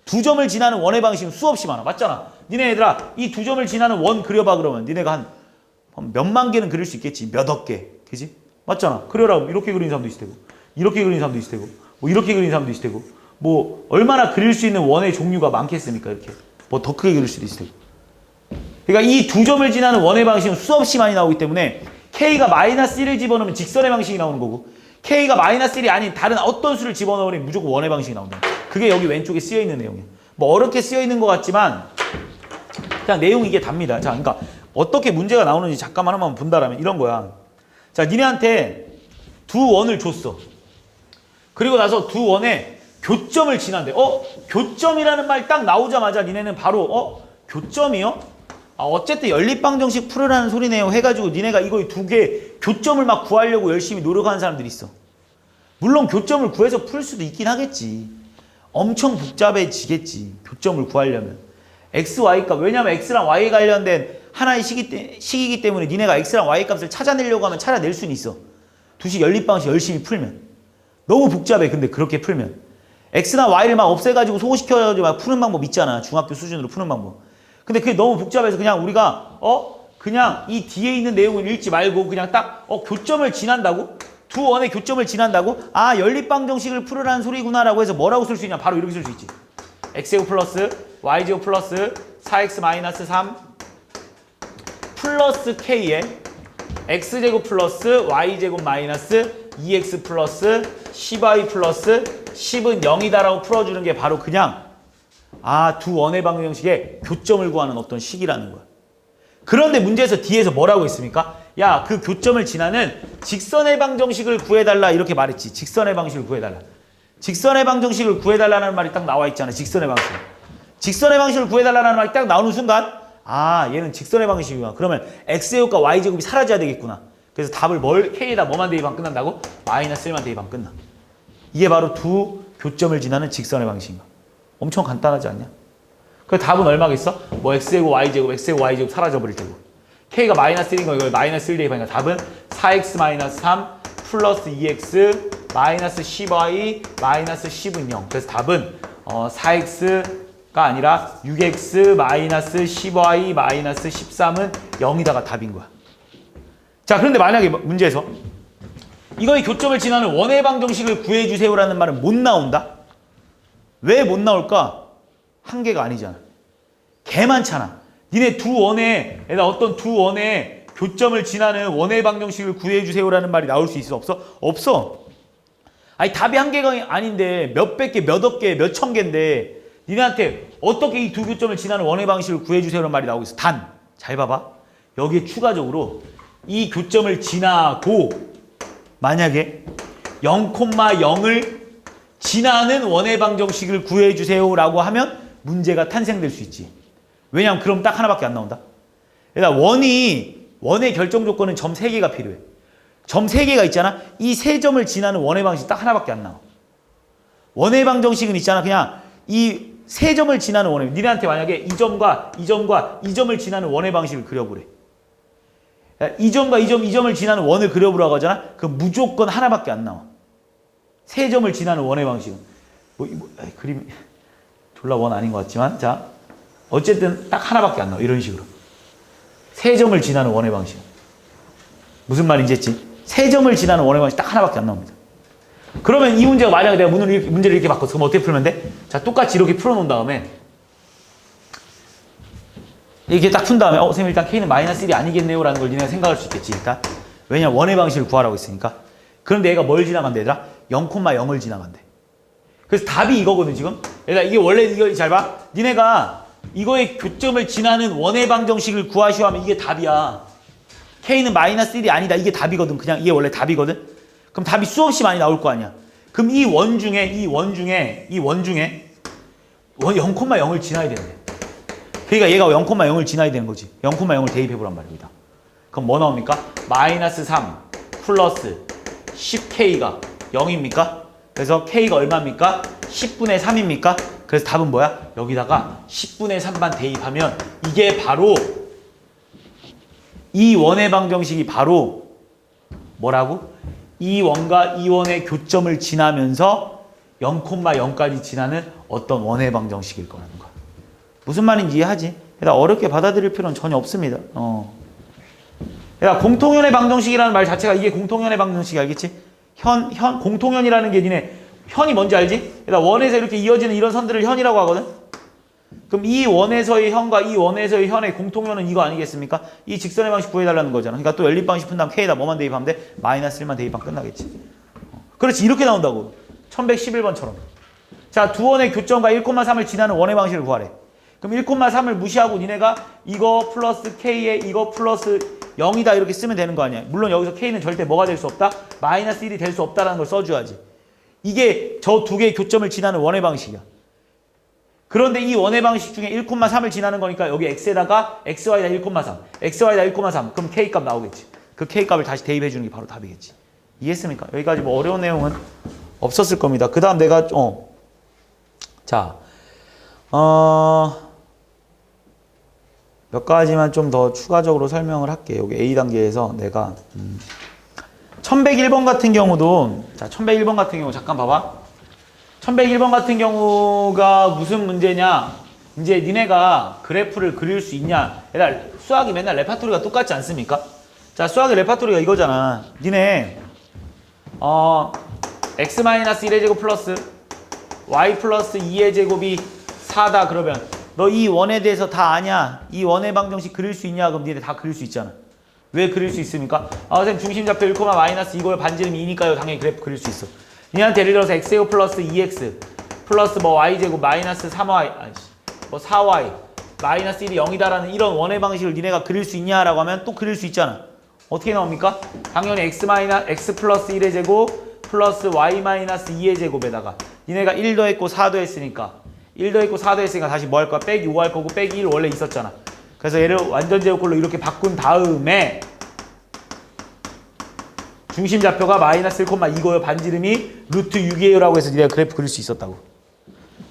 두 점을 지나는 원의 방식은 수없이 많아. 맞잖아. 니네 얘들아 이 두 점을 지나는 원 그려봐 그러면 니네가 한 몇만 개는 그릴 수 있겠지. 몇억 개. 그지? 맞잖아. 그려라. 이렇게 그리는 사람도 있을 테고 이렇게 그리는 사람도 있을 테고 뭐 이렇게 그리는 사람도 있을 테고 뭐 얼마나 그릴 수 있는 원의 종류가 많겠습니까. 이렇게 뭐 더 크게 그릴 수도 있을 테고. 그러니까 이 두 점을 지나는 원의 방식은 수없이 많이 나오기 때문에 K가 마이너스 1을 집어넣으면 직선의 방식이 나오는 거고 K가 마이너스 1이 아닌 다른 어떤 수를 집어넣으면 무조건 원의 방식이 나온다. 그게 여기 왼쪽에 쓰여있는 내용이야. 뭐 어렵게 쓰여있는 것 같지만 그냥 내용이 이게 답니다. 자, 그러니까 어떻게 문제가 나오는지 잠깐만 한번 본다라면 이런 거야. 자, 니네한테 두 원을 줬어. 그리고 나서 두 원에 교점을 지난대. 교점이라는 말 딱 나오자마자 니네는 바로 교점이요? 어쨌든 연립방정식 풀으라는 소리네요 해가지고 니네가 이거 두 개 교점을 막 구하려고 열심히 노력하는 사람들이 있어. 물론 교점을 구해서 풀 수도 있긴 하겠지. 엄청 복잡해지겠지. 교점을 구하려면. X, Y값. 왜냐면 X랑 Y에 관련된 하나의 식이기 때문에 니네가 X랑 Y 값을 찾아내려고 하면 찾아낼 수는 있어. 두식 연립방식 열심히 풀면. 너무 복잡해. 근데 그렇게 풀면. X나 Y를 막 없애가지고 소거시켜가지고 막 푸는 방법 있잖아. 중학교 수준으로 푸는 방법. 근데 그게 너무 복잡해서 그냥 우리가 그냥 이 뒤에 있는 내용을 읽지 말고 그냥 딱 교점을 지난다고? 두 원의 교점을 지난다고? 아, 연립방정식을 풀으라는 소리구나라고 해서 뭐라고 쓸 수 있냐? 바로 이렇게 쓸 수 있지. X제곱 플러스 Y제곱 플러스 4X 마이너스 3 플러스 K에 X제곱 플러스 Y제곱 마이너스 2X 플러스 10Y 플러스 10은 0이다라고 풀어주는 게 바로 그냥 두 원의 방정식의 교점을 구하는 어떤 식이라는 거야. 그런데 문제에서 뒤에서 뭐라고 했습니까? 야, 그 교점을 지나는 직선의 방정식을 구해달라 이렇게 말했지. 직선의 방식을 구해달라. 직선의 방정식을 구해달라는 말이 딱 나와 있잖아. 직선의 방식. 직선의 방식을 구해달라는 말이 딱 나오는 순간 얘는 직선의 방식이구나. 그러면 X제곱과 Y제곱이 사라져야 되겠구나. 그래서 답을 K에다 뭐만 대입하면 끝난다고? 마이너스 1만 대입하면 끝나. 이게 바로 두 교점을 지나는 직선의 방식인가. 엄청 간단하지 않냐? 그 답은 얼마겠어? 뭐 X제곱, Y제곱, X제곱, Y제곱 사라져버릴 테고. K가 마이너스 1인 거 이걸 마이너스 1 대입하니까 답은 4X 마이너스 3 플러스 2X 마이너스 10Y 마이너스 10은 0. 그래서 답은 4X가 아니라 6X 마이너스 10Y 마이너스 13은 0이다가 답인 거야. 자, 그런데 만약에 문제에서 이거의 교점을 지나는 원의 방정식을 구해주세요라는 말은 못 나온다? 왜 못 나올까? 한 개가 아니잖아. 개 많잖아. 니네 두 원에, 어떤 두 원의 교점을 지나는 원의 방정식을 구해주세요라는 말이 나올 수 있어? 없어? 없어. 아니, 답이 한 개가 아닌데 몇백 개, 몇억 개, 몇천 개인데 니네한테 어떻게 이 두 교점을 지나는 원의 방식을 구해주세요라는 말이 나오고 있어? 단, 잘 봐봐. 여기에 추가적으로 이 교점을 지나고 만약에 0,0을 지나는 원의 방정식을 구해주세요라고 하면 문제가 탄생될 수 있지. 왜냐하면 그럼 딱 하나밖에 안 나온다. 그러니까 원의 결정 조건은 점 3개가 필요해. 점 3개가 있잖아. 이 세 점을 지나는 원의 방정식 딱 하나밖에 안 나와. 원의 방정식은 있잖아. 그냥 이 세 점을 지나는 원의, 니네한테 만약에 이 점과 이 점과 이 점을 지나는 원의 방식을 그려보래. 이 점과 이 점을 지나는 원을 그려보라고 하잖아. 그럼 무조건 하나밖에 안 나와. 세 점을 지나는 원의 방식은. 그림 졸라 원 아닌 것 같지만, 자, 어쨌든 딱 하나밖에 안 나와. 이런 식으로. 세 점을 지나는 원의 방식. 무슨 말인지 했지? 세 점을 지나는 원의 방식 딱 하나밖에 안 나옵니다. 그러면 이 문제가 만약에 내가 문제를 이렇게 바꿨어. 그럼 어떻게 풀면 돼? 자, 똑같이 이렇게 풀어놓은 다음에 이렇게 딱 푼 다음에 선생님 일단 K는 -1이 아니겠네요 라는 걸 니네가 생각할 수 있겠지. 일단 왜냐면 원의 방식을 구하라고 했으니까. 그런데 얘가 뭘 지나간대 얘들아? 0,0을 지나간대. 그래서 답이 이거거든 지금. 얘들아 이게 원래 이거 잘 봐. 니네가 이거의 교점을 지나는 원의 방정식을 구하시오 하면 이게 답이야. K는 -1이 아니다. 이게 답이거든. 그냥 이게 원래 답이거든. 그럼 답이 수없이 많이 나올 거 아니야. 그럼 이 원 중에 0,0을 지나야 되는데. 그러니까 얘가 0,0을 지나야 되는 거지. 0,0을 대입해보란 말입니다. 그럼 뭐 나옵니까? -3 플러스 10K가 0입니까? 그래서 K가 얼마입니까? 10분의 3입니까? 그래서 답은 뭐야? 여기다가 10분의 3만 대입하면 이게 바로 이 원의 방정식이 바로 뭐라고? 이 원과 이 원의 교점을 지나면서 0,0까지 지나는 어떤 원의 방정식일 거라는 거야. 무슨 말인지 이해하지? 그러니까 어렵게 받아들일 필요는 전혀 없습니다. 그러니까 공통연의 방정식이라는 말 자체가 이게 공통연의 방정식이 알겠지? 공통연이라는 게 니네 현이 뭔지 알지? 그러니까 원에서 이렇게 이어지는 이런 선들을 현이라고 하거든? 그럼 이 원에서의 현과 이 원에서의 현의 공통연은 이거 아니겠습니까? 이 직선의 방식 구해달라는 거잖아. 그러니까 또 연립 방식 푼 다음 K에다 뭐만 대입하면 돼? -1만 대입하면 끝나겠지. 그렇지. 이렇게 나온다고. 1111번처럼. 자, 두 원의 교점과 1,3을 지나는 원의 방식을 구하래. 그럼 1,3을 무시하고 니네가 이거 플러스 K에 이거 플러스 0이다 이렇게 쓰면 되는 거 아니야. 물론 여기서 K는 절대 뭐가 될 수 없다? -1이 될 수 없다라는 걸 써줘야지. 이게 저 두 개의 교점을 지나는 원의 방식이야. 그런데 이 원의 방식 중에 1,3을 지나는 거니까 여기 x에다가 xy다 1,3, xy다 1,3 그럼 k값 나오겠지. 그 k값을 다시 대입해 주는 게 바로 답이겠지. 이해했습니까? 여기까지 뭐 어려운 내용은 없었을 겁니다. 그 다음 내가 몇 가지만 좀 더 추가적으로 설명을 할게. 여기 A 단계에서 내가 1101번 같은 경우도, 자 1101번 같은 경우 잠깐 봐봐. 1101번 같은 경우가 무슨 문제냐? 이제 니네가 그래프를 그릴 수 있냐? 얘들아, 수학이 맨날 레파토리가 똑같지 않습니까? 자, 수학의 레파토리가 이거잖아. 니네 x-1의 제곱 플러스 y 플러스 2의 제곱이 4다 그러면 너 이 원에 대해서 다 아냐? 이 원의 방정식 그릴 수 있냐? 그럼 니네 다 그릴 수 있잖아. 왜 그릴 수 있습니까? 선생님 중심좌표 1, 마이너스 이거의 반지름이 2니까요. 당연히 그래프 그릴 수 있어. 니한테 예를 들어서 x제곱 플러스 2x 플러스 뭐 y제곱 마이너스 3y 뭐 4y 마이너스 1이 0이다라는 이런 원의 방식을 니네가 그릴 수 있냐라고 하면 또 그릴 수 있잖아. 어떻게 나옵니까? 당연히 x 플러스 1의 제곱 플러스 y 마이너스 2의 제곱에다가 니네가 1 더했고 4 더했으니까 1 더했고 4 더했으니까 다시 뭐 할 거야? 빼기 5 할 거고 빼기 1 원래 있었잖아. 그래서 얘를 완전 제곱꼴로 이렇게 바꾼 다음에 중심 좌표가 마이너스 1,2고요. 반지름이 루트 6이에요 라고 해서 니네가 그래프 그릴 수 있었다고.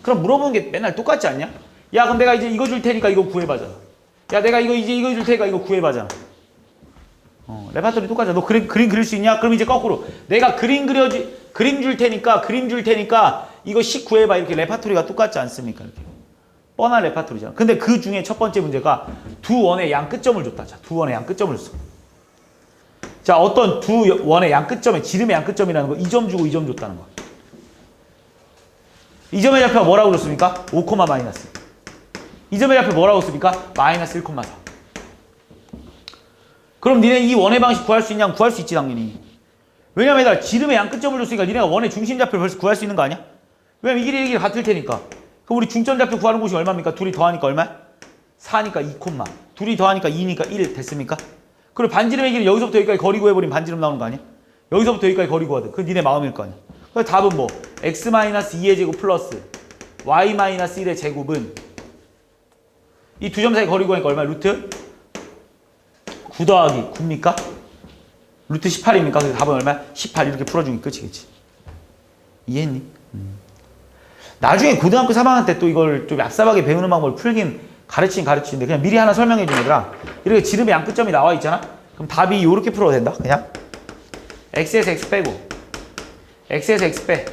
그럼 물어보는 게 맨날 똑같지 않냐? 야 그럼 내가 이제 이거 줄 테니까 이거 구해봐잖아. 야 내가 이거 줄 테니까 이거 구해봐잖아. 레파토리 똑같아. 너 그림 그릴 수 있냐? 그럼 이제 거꾸로 내가 그림 줄 테니까 이거 식 구해봐. 이렇게 레파토리가 똑같지 않습니까? 이렇게 뻔한 레파토리잖아. 근데 그 중에 첫 번째 문제가 두 원의 양 끝점을 줬다. 자, 두 원의 양 끝점을 줬어. 자, 어떤 두 원의 양끝점에 지름의 양끝점이라는 거 이 점 주고 이 점 줬다는 거. 이 점의 좌표가 뭐라고 줬습니까? 5, 마이너스. 이 점의 좌표 뭐라고 씁니까? 마이너스 1,4. 그럼 니네 이 원의 방식 구할 수 있냐? 구할 수 있지 당연히. 왜냐면 얘들아 지름의 양끝점을 줬으니까 니네가 원의 중심 좌표를 벌써 구할 수 있는 거 아니야? 왜냐면 이 길이 같을 테니까. 그럼 우리 중점 좌표 구하는 곳이 얼마입니까? 둘이 더하니까 얼마야? 4니까 2, 둘이 더하니까 2니까 1 됐습니까? 그리고 반지름의 길이 여기서부터 여기까지 거리 구해버리면 반지름 나오는 거 아니야? 여기서부터 여기까지 거리 구하든. 그건 니네 마음일 거 아니야? 그래서 답은 뭐? x-2의 제곱 플러스 y-1의 제곱은 이 두 점 사이 거리 구하니까 얼마야? 루트 9 더하기 9입니까? 루트 18입니까? 그래서 답은 얼마야? 18 이렇게 풀어주면 끝이겠지. 이해했니? 나중에 고등학교 3학년 때 또 이걸 좀 얍삽하게 배우는 방법을 풀긴 가르치는데 그냥 미리 하나 설명해 준 얘들아. 이렇게 지름의 양끝점이 나와 있잖아? 그럼 답이 이렇게 풀어도 된다. 그냥 x에서 x 빼고 x에서 x 빼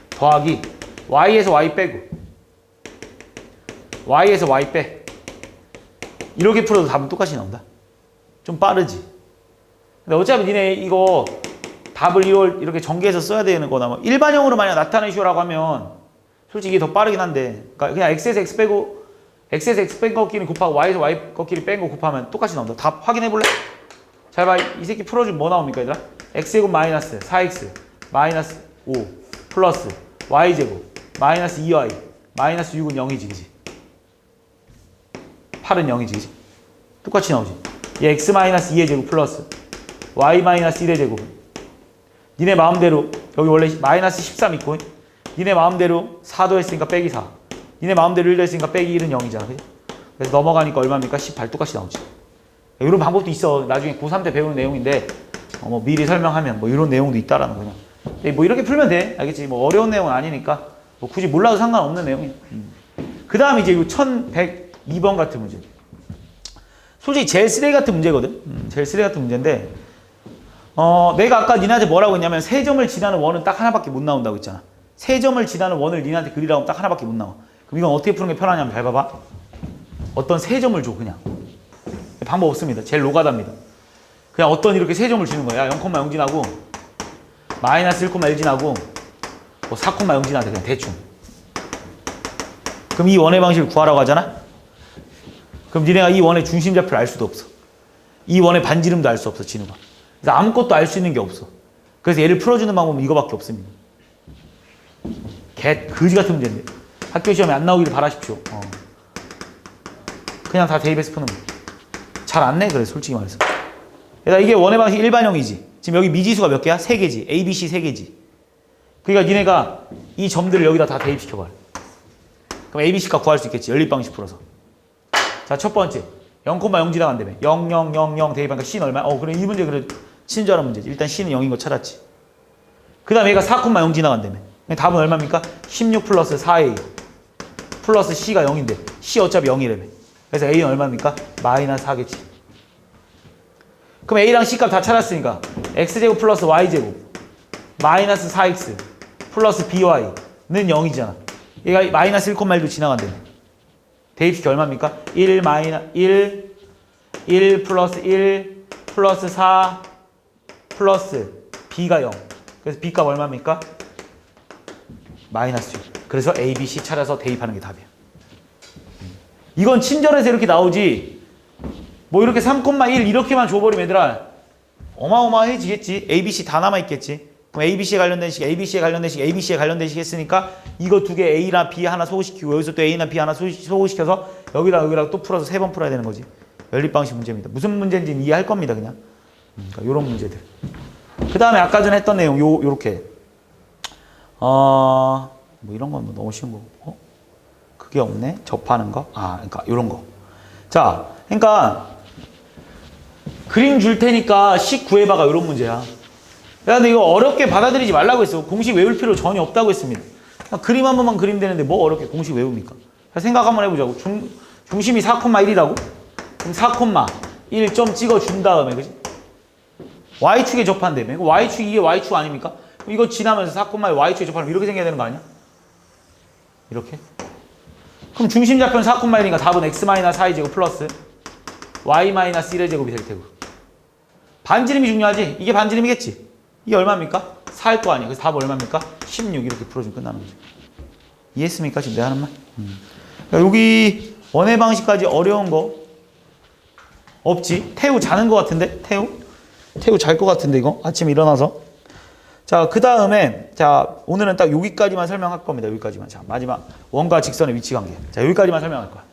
더하기 y에서 y 빼고 y에서 y 빼 이렇게 풀어도 답은 똑같이 나온다. 좀 빠르지? 근데 어차피 니네 이거 답을 이렇게 전개해서 써야 되는 거나 뭐 일반형으로 만약 나타내시오라고 하면 솔직히 이게 더 빠르긴 한데 그러니까 그냥 x에서 x 빼고 x에서 x 뺀 것끼리 곱하고 y에서 y 것끼리 뺀 거 곱하면 똑같이 나온다. 답 확인해 볼래? 잘 봐. 이 새끼 풀어주면 뭐 나옵니까 얘들아? x제곱 마이너스 4x 마이너스 5 플러스 y제곱 마이너스 2y 마이너스 6은 0이지 그지? 8은 0이지 그지? 똑같이 나오지. 이 x-2의 제곱 플러스 y-1의 제곱은 니네 마음대로 여기 원래 마이너스 13 있고 니네 마음대로 4도 했으니까 빼기 4 니네 마음대로 1도 했으니까 빼기 1은 0이잖아 그지? 그래서 넘어가니까 얼마입니까? 18 똑같이 나오지. 이런 방법도 있어. 나중에 고3 때 배우는 내용인데 뭐 미리 설명하면 뭐 이런 내용도 있다라는 거냐. 근데 뭐 이렇게 풀면 돼. 알겠지? 뭐 어려운 내용은 아니니까 뭐 굳이 몰라도 상관없는 내용이야. 그 다음 이제 이 1102번 같은 문제. 솔직히 제일 쓰레기 같은 문제거든. 제일 쓰레기 같은 문제인데 내가 아까 니네한테 뭐라고 했냐면 세 점을 지나는 원은 딱 하나밖에 못 나온다고 했잖아. 세 점을 지나는 원을 니네한테 그리라고 하면 딱 하나밖에 못 나와. 그럼 이건 어떻게 푸는 게 편하냐면 잘 봐봐. 어떤 세 점을 줘 그냥. 방법 없습니다. 제일 노가다입니다. 그냥 어떤 이렇게 세 점을 주는 거야. 0,0 지나고 마이너스 1,1 지나고 뭐 4,0 지나도 그냥 대충. 그럼 이 원의 방식을 구하라고 하잖아. 그럼 니네가 이 원의 중심 좌표를 알 수도 없어. 이 원의 반지름도 알 수 없어 진우가. 그래서 아무것도 알 수 있는 게 없어. 그래서 얘를 풀어주는 방법은 이거밖에 없습니다. 거지 같은 문제인데 학교 시험에 안 나오기를 바라십시오. 그냥 다 대입해서 푸는 거. 잘 안 내 그래 솔직히 말해서. 이게 원의 방식 일반형이지. 지금 여기 미지수가 몇 개야? 3개지. A, B, C 3개지. 그러니까 니네가 이 점들을 여기다 다 대입시켜봐. 그럼 A, B, C가 구할 수 있겠지. 연립 방식 풀어서. 자, 첫 번째 0,0 지나간다며. 0, 0, 0, 0 대입하니까 C는 얼마야? 그래 이 문제 그래 친절한 문제지. 일단 C는 0인 거 찾았지. 그 다음에 얘가 4,0 지나간다며. 답은 얼마입니까? 16 플러스 4A 플러스 C가 0인데 C 어차피 0이라며. 그래서 A는 얼마입니까? 마이너스 4겠지. 그럼 A랑 C 값 다 찾았으니까 X제곱 플러스 Y제곱 마이너스 4X 플러스 BY는 0이잖아. 얘가 마이너스 1,1도 지나간다며. 대입시켜 얼마입니까? 1 플러스 1 플러스 4 플러스 B가 0. 그래서 B 값 얼마입니까? 마이너스 6. 그래서 A, B, C 찾아서 대입하는 게 답이야. 이건 친절해서 이렇게 나오지. 뭐 이렇게 3,1 이렇게만 줘버리면 얘들아 어마어마해지겠지. A, B, C 다 남아있겠지. 그럼 A, B, C에 관련된 식, A, B, C에 관련된 식, A, B, C에 관련된 식 했으니까 이거 두 개 A나 B 하나 소개시키고 여기서 또 A나 B 하나 소개시켜서 여기랑 또 풀어서 3번 풀어야 되는 거지. 연립방식 문제입니다. 무슨 문제인지는 이해할 겁니다. 그냥. 그러니까 요런 문제들. 그 다음에 아까 전에 했던 내용 요렇게 뭐 이런 건 뭐 너무 쉬운 거고 그게 없네. 접하는 거. 그러니까 요런 거. 자, 그러니까 그림 줄 테니까 식 구해봐가 이런 문제야. 야, 근데 이거 어렵게 받아들이지 말라고 했어. 공식 외울 필요 전혀 없다고 했습니다. 그림 한 번만 그리면 되는데 뭐 어렵게 공식 외웁니까? 생각 한번 해보자고. 중심이 4,1이라고? 그럼 4,1점 찍어준 다음에, 그지? Y축에 접한다며. Y축, 이게 Y축 아닙니까? 이거 지나면서 4,1 Y축에 접하면 이렇게 생겨야 되는 거 아니야? 이렇게? 그럼 중심 좌표는 4,1이니까 답은 x-4의 제곱 플러스 y-1의 제곱이 될 테고. 반지름이 중요하지. 이게 반지름이겠지. 이게 얼마입니까? 4일 거 아니야. 그래서 답 얼마입니까? 16 이렇게 풀어주면 끝나는 거죠. 이해했습니까? 지금 내가 하는 말? 그러니까 여기 원의 방식까지 어려운 거 없지. 태우 자는 거 같은데? 태우 잘 거 같은데 이거? 아침에 일어나서. 자, 그 다음에 자 오늘은 딱 여기까지만 설명할 겁니다. 여기까지만. 자, 마지막 원과 직선의 위치 관계. 자, 여기까지만 설명할 거야.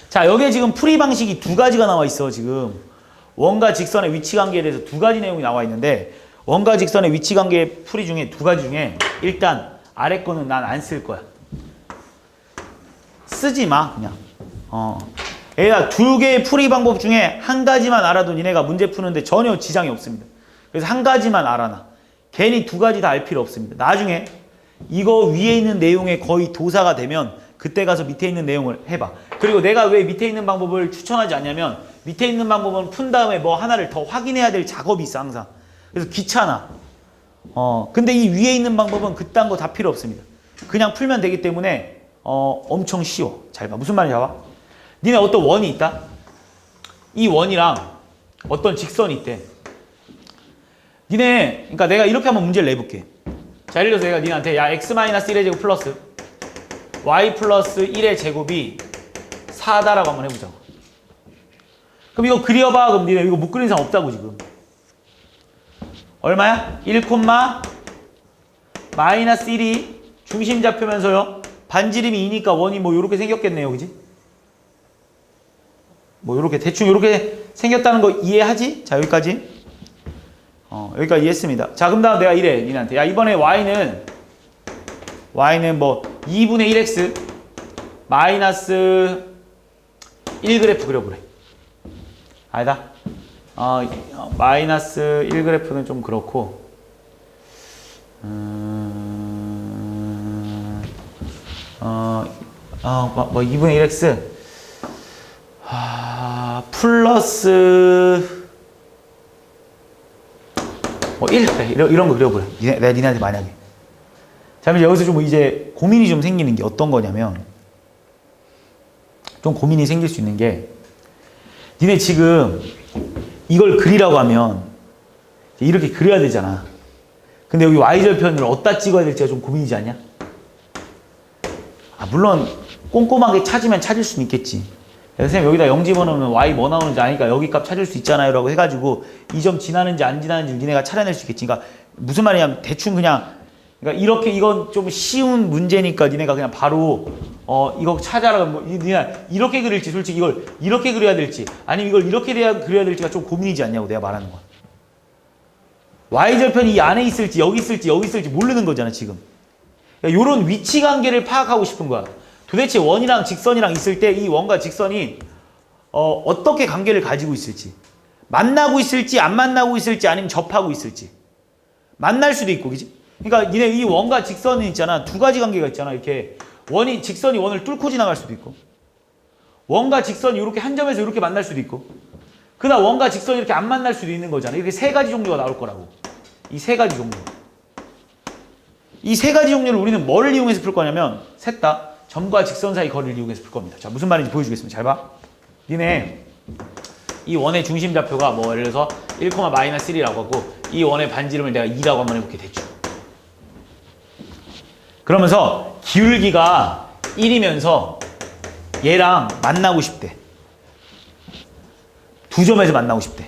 자, 여기에 지금 풀이 방식이 두 가지가 나와 있어. 지금 원과 직선의 위치 관계에 대해서 두 가지 내용이 나와 있는데, 원과 직선의 위치 관계 풀이 중에 두 가지 중에 일단 아래 거는 난 안 쓸 거야. 쓰지 마, 그냥. 얘가 두 개의 풀이 방법 중에 한 가지만 알아도 니네가 문제 푸는데 전혀 지장이 없습니다. 그래서 한 가지만 알아놔. 괜히 두 가지 다 알 필요 없습니다. 나중에 이거 위에 있는 내용에 거의 도사가 되면 그때 가서 밑에 있는 내용을 해봐. 그리고 내가 왜 밑에 있는 방법을 추천하지 않냐면, 밑에 있는 방법은 푼 다음에 뭐 하나를 더 확인해야 될 작업이 있어, 항상. 그래서 귀찮아. 근데 이 위에 있는 방법은 그딴 거 다 필요 없습니다. 그냥 풀면 되기 때문에 엄청 쉬워. 잘 봐. 무슨 말인지 알아? 니네 어떤 원이 있다? 이 원이랑 어떤 직선이 있대. 니네, 그러니까 내가 이렇게 한번 문제를 내볼게. 자, 예를 들어서 내가 니네한테 야 x-1의 제곱 플러스 y 플러스 1의 제곱이 4다라고 한번 해보자고. 그럼 이거 그려봐. 그럼 니네 이거 못 그리는 사람 없다고 지금. 얼마야? 1, 마이너스 1이 중심 잡히면서요. 반지름이 2니까 원이 뭐 요렇게 생겼겠네요. 그지? 뭐 요렇게 대충 요렇게 생겼다는 거 이해하지? 자, 여기까지. 여기까지 이해했습니다. 자, 그럼 다음 내가 이래. 니네한테. 야, 이번에 y는 뭐 2분의 1x 마이너스 1그래프 그려보래. 아니다. 마이너스 1그래프는 좀 그렇고, 뭐 2분의 1x 플러스 뭐 1, 그래. 이런 거 그려보래. 내가 니네한테 만약에. 자, 여기서 좀 이제 고민이 좀 생기는 게 어떤 거냐면, 좀 고민이 생길 수 있는 게, 니네 지금 이걸 그리라고 하면 이렇게 그려야 되잖아. 근데 여기 y절편을 어디다 찍어야 될지가 좀 고민이지 않냐? 물론 꼼꼼하게 찾으면 찾을 수는 있겠지. 선생님 여기다 0 집어넣으면 y 뭐 나오는지 아니까 여기 값 찾을 수 있잖아요 라고 해가지고 이 점 지나는지 안 지나는지 니네가 찾아낼 수 있겠지. 그러니까 무슨 말이냐면 대충 그냥, 그러니까 이렇게 이건 좀 쉬운 문제니까 니네가 그냥 바로 이거 찾아라. 뭐 니네 이렇게 그릴지, 솔직히 이걸 이렇게 그려야 될지 아니면 이걸 이렇게 그려야 될지가 좀 고민이지 않냐고 내가 말하는 거야. y절편이 이 안에 있을지 여기 있을지 여기 있을지 모르는 거잖아 지금. 그러니까 요런 위치 관계를 파악하고 싶은 거야. 도대체 원이랑 직선이랑 있을 때 이 원과 직선이 어떻게 관계를 가지고 있을지, 만나고 있을지 안 만나고 있을지 아니면 접하고 있을지. 만날 수도 있고, 그지? 그러니까 니네 이 원과 직선은 있잖아, 두 가지 관계가 있잖아. 이렇게 직선이 원을 뚫고 지나갈 수도 있고, 원과 직선이 이렇게 한 점에서 이렇게 만날 수도 있고, 그다음 원과 직선이 이렇게 안 만날 수도 있는 거잖아. 이렇게 세 가지 종류가 나올 거라고. 이 세 가지 종류. 이 세 가지 종류를 우리는 뭐를 이용해서 풀 거냐면, 셋 다 점과 직선 사이 거리를 이용해서 풀 겁니다. 자, 무슨 말인지 보여주겠습니다. 잘 봐. 니네 이 원의 중심 좌표가 뭐 예를 들어서 1, 마이너스 1이라고 하고, 이 원의 반지름을 내가 2라고 한번 해볼게. 대충. 그러면서 기울기가 1이면서 얘랑 만나고 싶대. 두 점에서 만나고 싶대.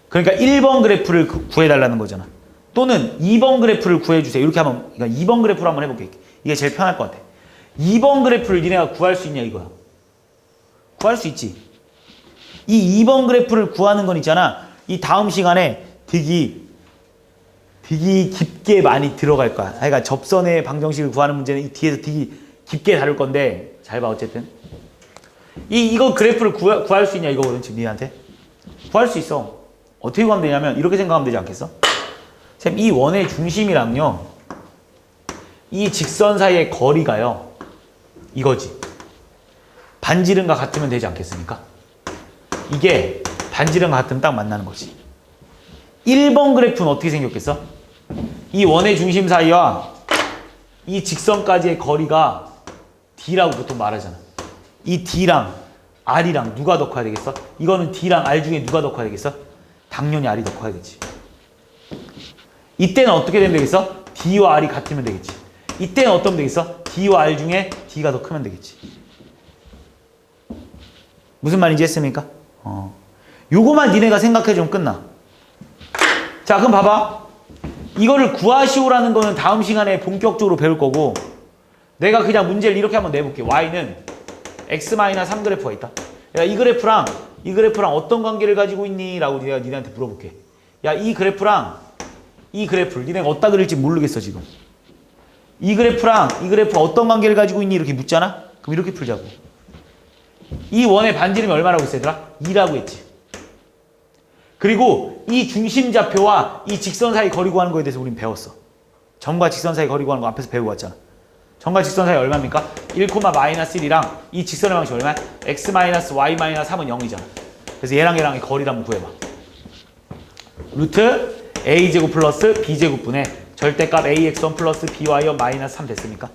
그러니까 1번 그래프를 구해달라는 거잖아. 또는 2번 그래프를 구해주세요. 이렇게 하면, 그러니까 2번 그래프를 한번 해볼게. 이게 제일 편할 것 같아. 2번 그래프를 니네가 구할 수 있냐 이거야. 구할 수 있지. 이 2번 그래프를 구하는 건 있잖아. 이 다음 시간에 되게 깊게 많이 들어갈 거야. 그러니까 접선의 방정식을 구하는 문제는 이 뒤에서 되게 깊게 다룰 건데, 잘 봐. 어쨌든 이거 그래프를 구할 수 있냐 이거거든. 지금 니한테 구할 수 있어. 어떻게 구하면 되냐면 이렇게 생각하면 되지 않겠어? 쌤, 이 원의 중심이랑요 이 직선 사이의 거리가요 이거지. 반지름과 같으면 되지 않겠습니까? 이게 반지름과 같으면 딱 만나는 거지. 1번 그래프는 어떻게 생겼겠어? 이 원의 중심 사이와 이 직선까지의 거리가 D라고 보통 말하잖아. 이 D랑 R이랑 누가 더 커야 되겠어? 이거는 D랑 R 중에 누가 더 커야 되겠어? 당연히 R이 더 커야겠지. 이때는 어떻게 되면 되겠어? D와 R이 같으면 되겠지. 이때는 어떠면 되겠어? D와 R 중에 D가 더 크면 되겠지. 무슨 말인지 했습니까? 요거만 니네가 생각해주면 끝나. 자, 그럼 봐봐. 이거를 구하시오라는 거는 다음 시간에 본격적으로 배울 거고, 내가 그냥 문제를 이렇게 한번 내볼게. Y는 X-3 그래프가 있다. 야, 이 그래프랑 어떤 관계를 가지고 있니? 라고 내가 니네한테 물어볼게. 야, 이 그래프랑 이 그래프를 니네가 어디다 그릴지 모르겠어, 지금. 이 그래프랑 이 그래프가 어떤 관계를 가지고 있니? 이렇게 묻잖아? 그럼 이렇게 풀자고. 이 원의 반지름이 얼마라고 했어, 얘들아? 2라고 했지. 그리고 이 중심좌표와 이 직선 사이 거리 구하는 거에 대해서 우린 배웠어. 점과 직선 사이 거리 구하는 거 앞에서 배우고 왔잖아. 점과 직선 사이 얼마입니까? 1,-1이랑 이 직선의 방식 얼마야? x-y-3은 0이잖아. 그래서 얘랑의 거리를 한번 구해봐. 루트 a제곱 플러스 b제곱분의 절대값 ax1 플러스 by1 마이너스 3 됐습니까?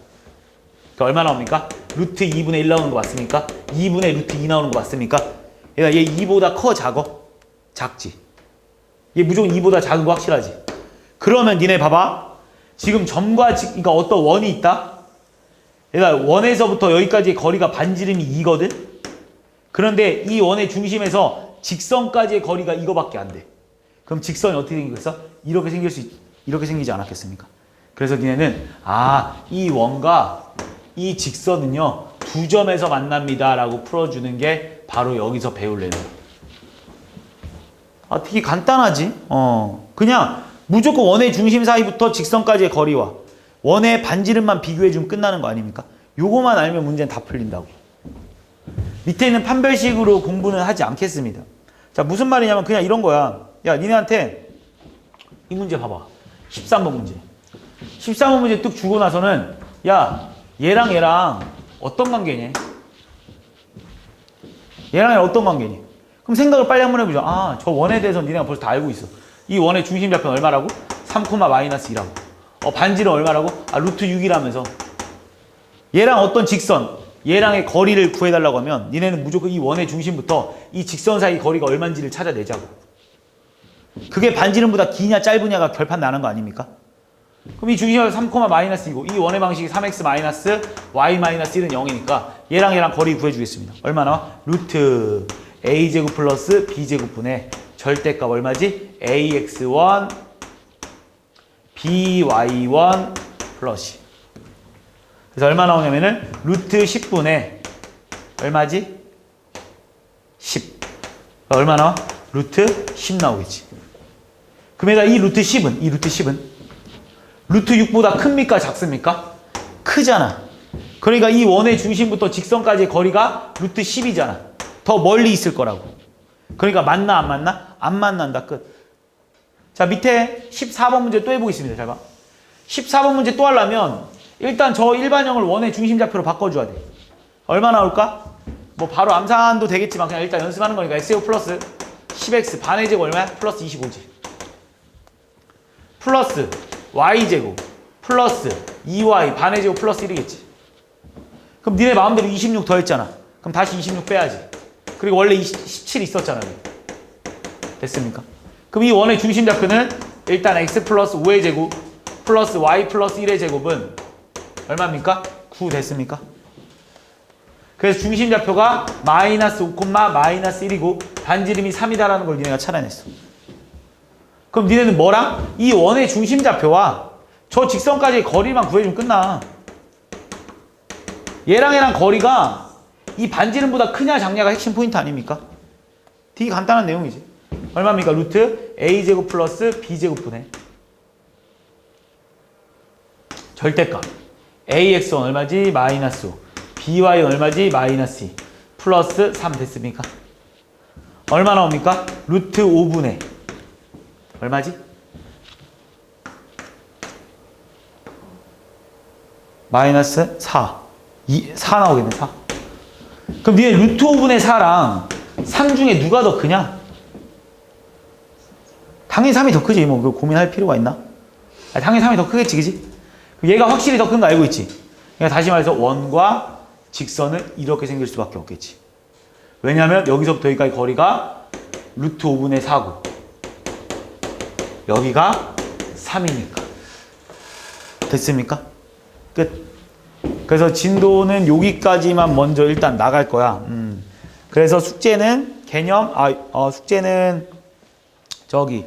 그러니까 얼마 나옵니까? 루트 2분의 1 나오는 거 맞습니까? 2분의 루트 2 나오는 거 맞습니까? 얘 2보다 커, 작어? 작지. 얘 무조건 2보다 작은 거 확실하지. 그러면 니네 봐봐. 지금 점과 그러니까 어떤 원이 있다. 얘가 원에서부터 여기까지의 거리가 반지름이 2거든. 그런데 이 원의 중심에서 직선까지의 거리가 이거밖에 안 돼. 그럼 직선이 어떻게 생기겠어? 이렇게 생기지 않았겠습니까? 그래서 니네는 이 원과 이 직선은요 두 점에서 만납니다 라고 풀어주는 게 바로 여기서 배울 내용. 되게 간단하지? 그냥 무조건 원의 중심 사이부터 직선까지의 거리와 원의 반지름만 비교해주면 끝나는 거 아닙니까? 요거만 알면 문제는 다 풀린다고. 밑에 있는 판별식으로 공부는 하지 않겠습니다. 자, 무슨 말이냐면 그냥 이런 거야. 야, 니네한테 이 문제 봐봐. 13번 문제. 13번 문제 뚝 주고 나서는 야, 얘랑 어떤 관계니? 얘랑 어떤 관계니? 그럼 생각을 빨리 한번 해보자. 저 원에 대해서 니네가 벌써 다 알고 있어. 이 원의 중심좌표는 얼마라고? 3,-2라고. 반지름 얼마라고? 루트 6이라면서. 얘랑 어떤 직선, 얘랑의 거리를 구해달라고 하면 니네는 무조건 이 원의 중심부터 이 직선 사이 거리가 얼마인지를 찾아내자고. 그게 반지름보다 기냐 짧으냐가 결판 나는 거 아닙니까? 그럼 이 중심이 3,-2이고 이 원의 방식이 3x-y-1은 0이니까 얘랑 거리 구해주겠습니다. 얼마 나와? 루트 a제곱 플러스 b제곱분의 절대값 얼마지? ax1 by1 플러스. 그래서 얼마 나오냐면은 루트 10분의 얼마지? 10. 얼마 나와? 루트 10 나오겠지. 그러면 이 루트 10은 루트 6보다 큽니까? 작습니까? 크잖아. 그러니까 이 원의 중심부터 직선까지의 거리가 루트 10이잖아. 더 멀리 있을 거라고. 그러니까 맞나 안 맞나? 안 만난다. 끝. 자, 밑에 14번 문제 또 해보겠습니다. 잘 봐. 14번 문제 또 하려면 일단 저 일반형을 원의 중심좌표로 바꿔줘야 돼. 얼마 나올까? 뭐 바로 암산도 되겠지만 그냥 일단 연습하는 거니까 x제곱 플러스 10x 반의 제곱 얼마야? 플러스 25지. 플러스 y제곱 플러스 2y 반의 제곱 플러스 1이겠지. 그럼 니네 마음대로 26 더했잖아. 그럼 다시 26 빼야지. 그리고 원래 17 있었잖아. 됐습니까? 그럼 이 원의 중심좌표는 일단 x 플러스 5의 제곱 플러스 y 플러스 1의 제곱은 얼마입니까? 9 됐습니까? 그래서 중심좌표가 마이너스 5, 마이너스 1이고 반지름이 3이다라는 걸 니네가 찾아냈어. 그럼 니네는 뭐랑? 이 원의 중심좌표와 저 직선까지의 거리만 구해주면 끝나. 얘랑 거리가 이 반지름보다 크냐 작냐가 핵심 포인트 아닙니까? 되게 간단한 내용이지. 얼마입니까? 루트 a제곱 플러스 b제곱분의 절대값 ax1 얼마지? 마이너스 5 by는 얼마지? 마이너스 2 플러스 3 됐습니까? 얼마 나옵니까? 루트 5분의 얼마지? 마이너스 4 4 나오겠네. 4. 그럼 니네 루트 5분의 4랑 3 중에 누가 더 크냐? 당연히 3이 더 크지. 뭐 고민할 필요가 있나? 당연히 3이 더 크겠지, 그지? 얘가 확실히 더 큰 거 알고 있지? 그러니까 다시 말해서 원과 직선은 이렇게 생길 수밖에 없겠지. 왜냐하면 여기서부터 여기까지 거리가 루트 5분의 4고 여기가 3이니까. 됐습니까? 끝. 그래서 진도는 여기까지만 먼저 일단 나갈 거야. 그래서 숙제는 개념, 숙제는 저기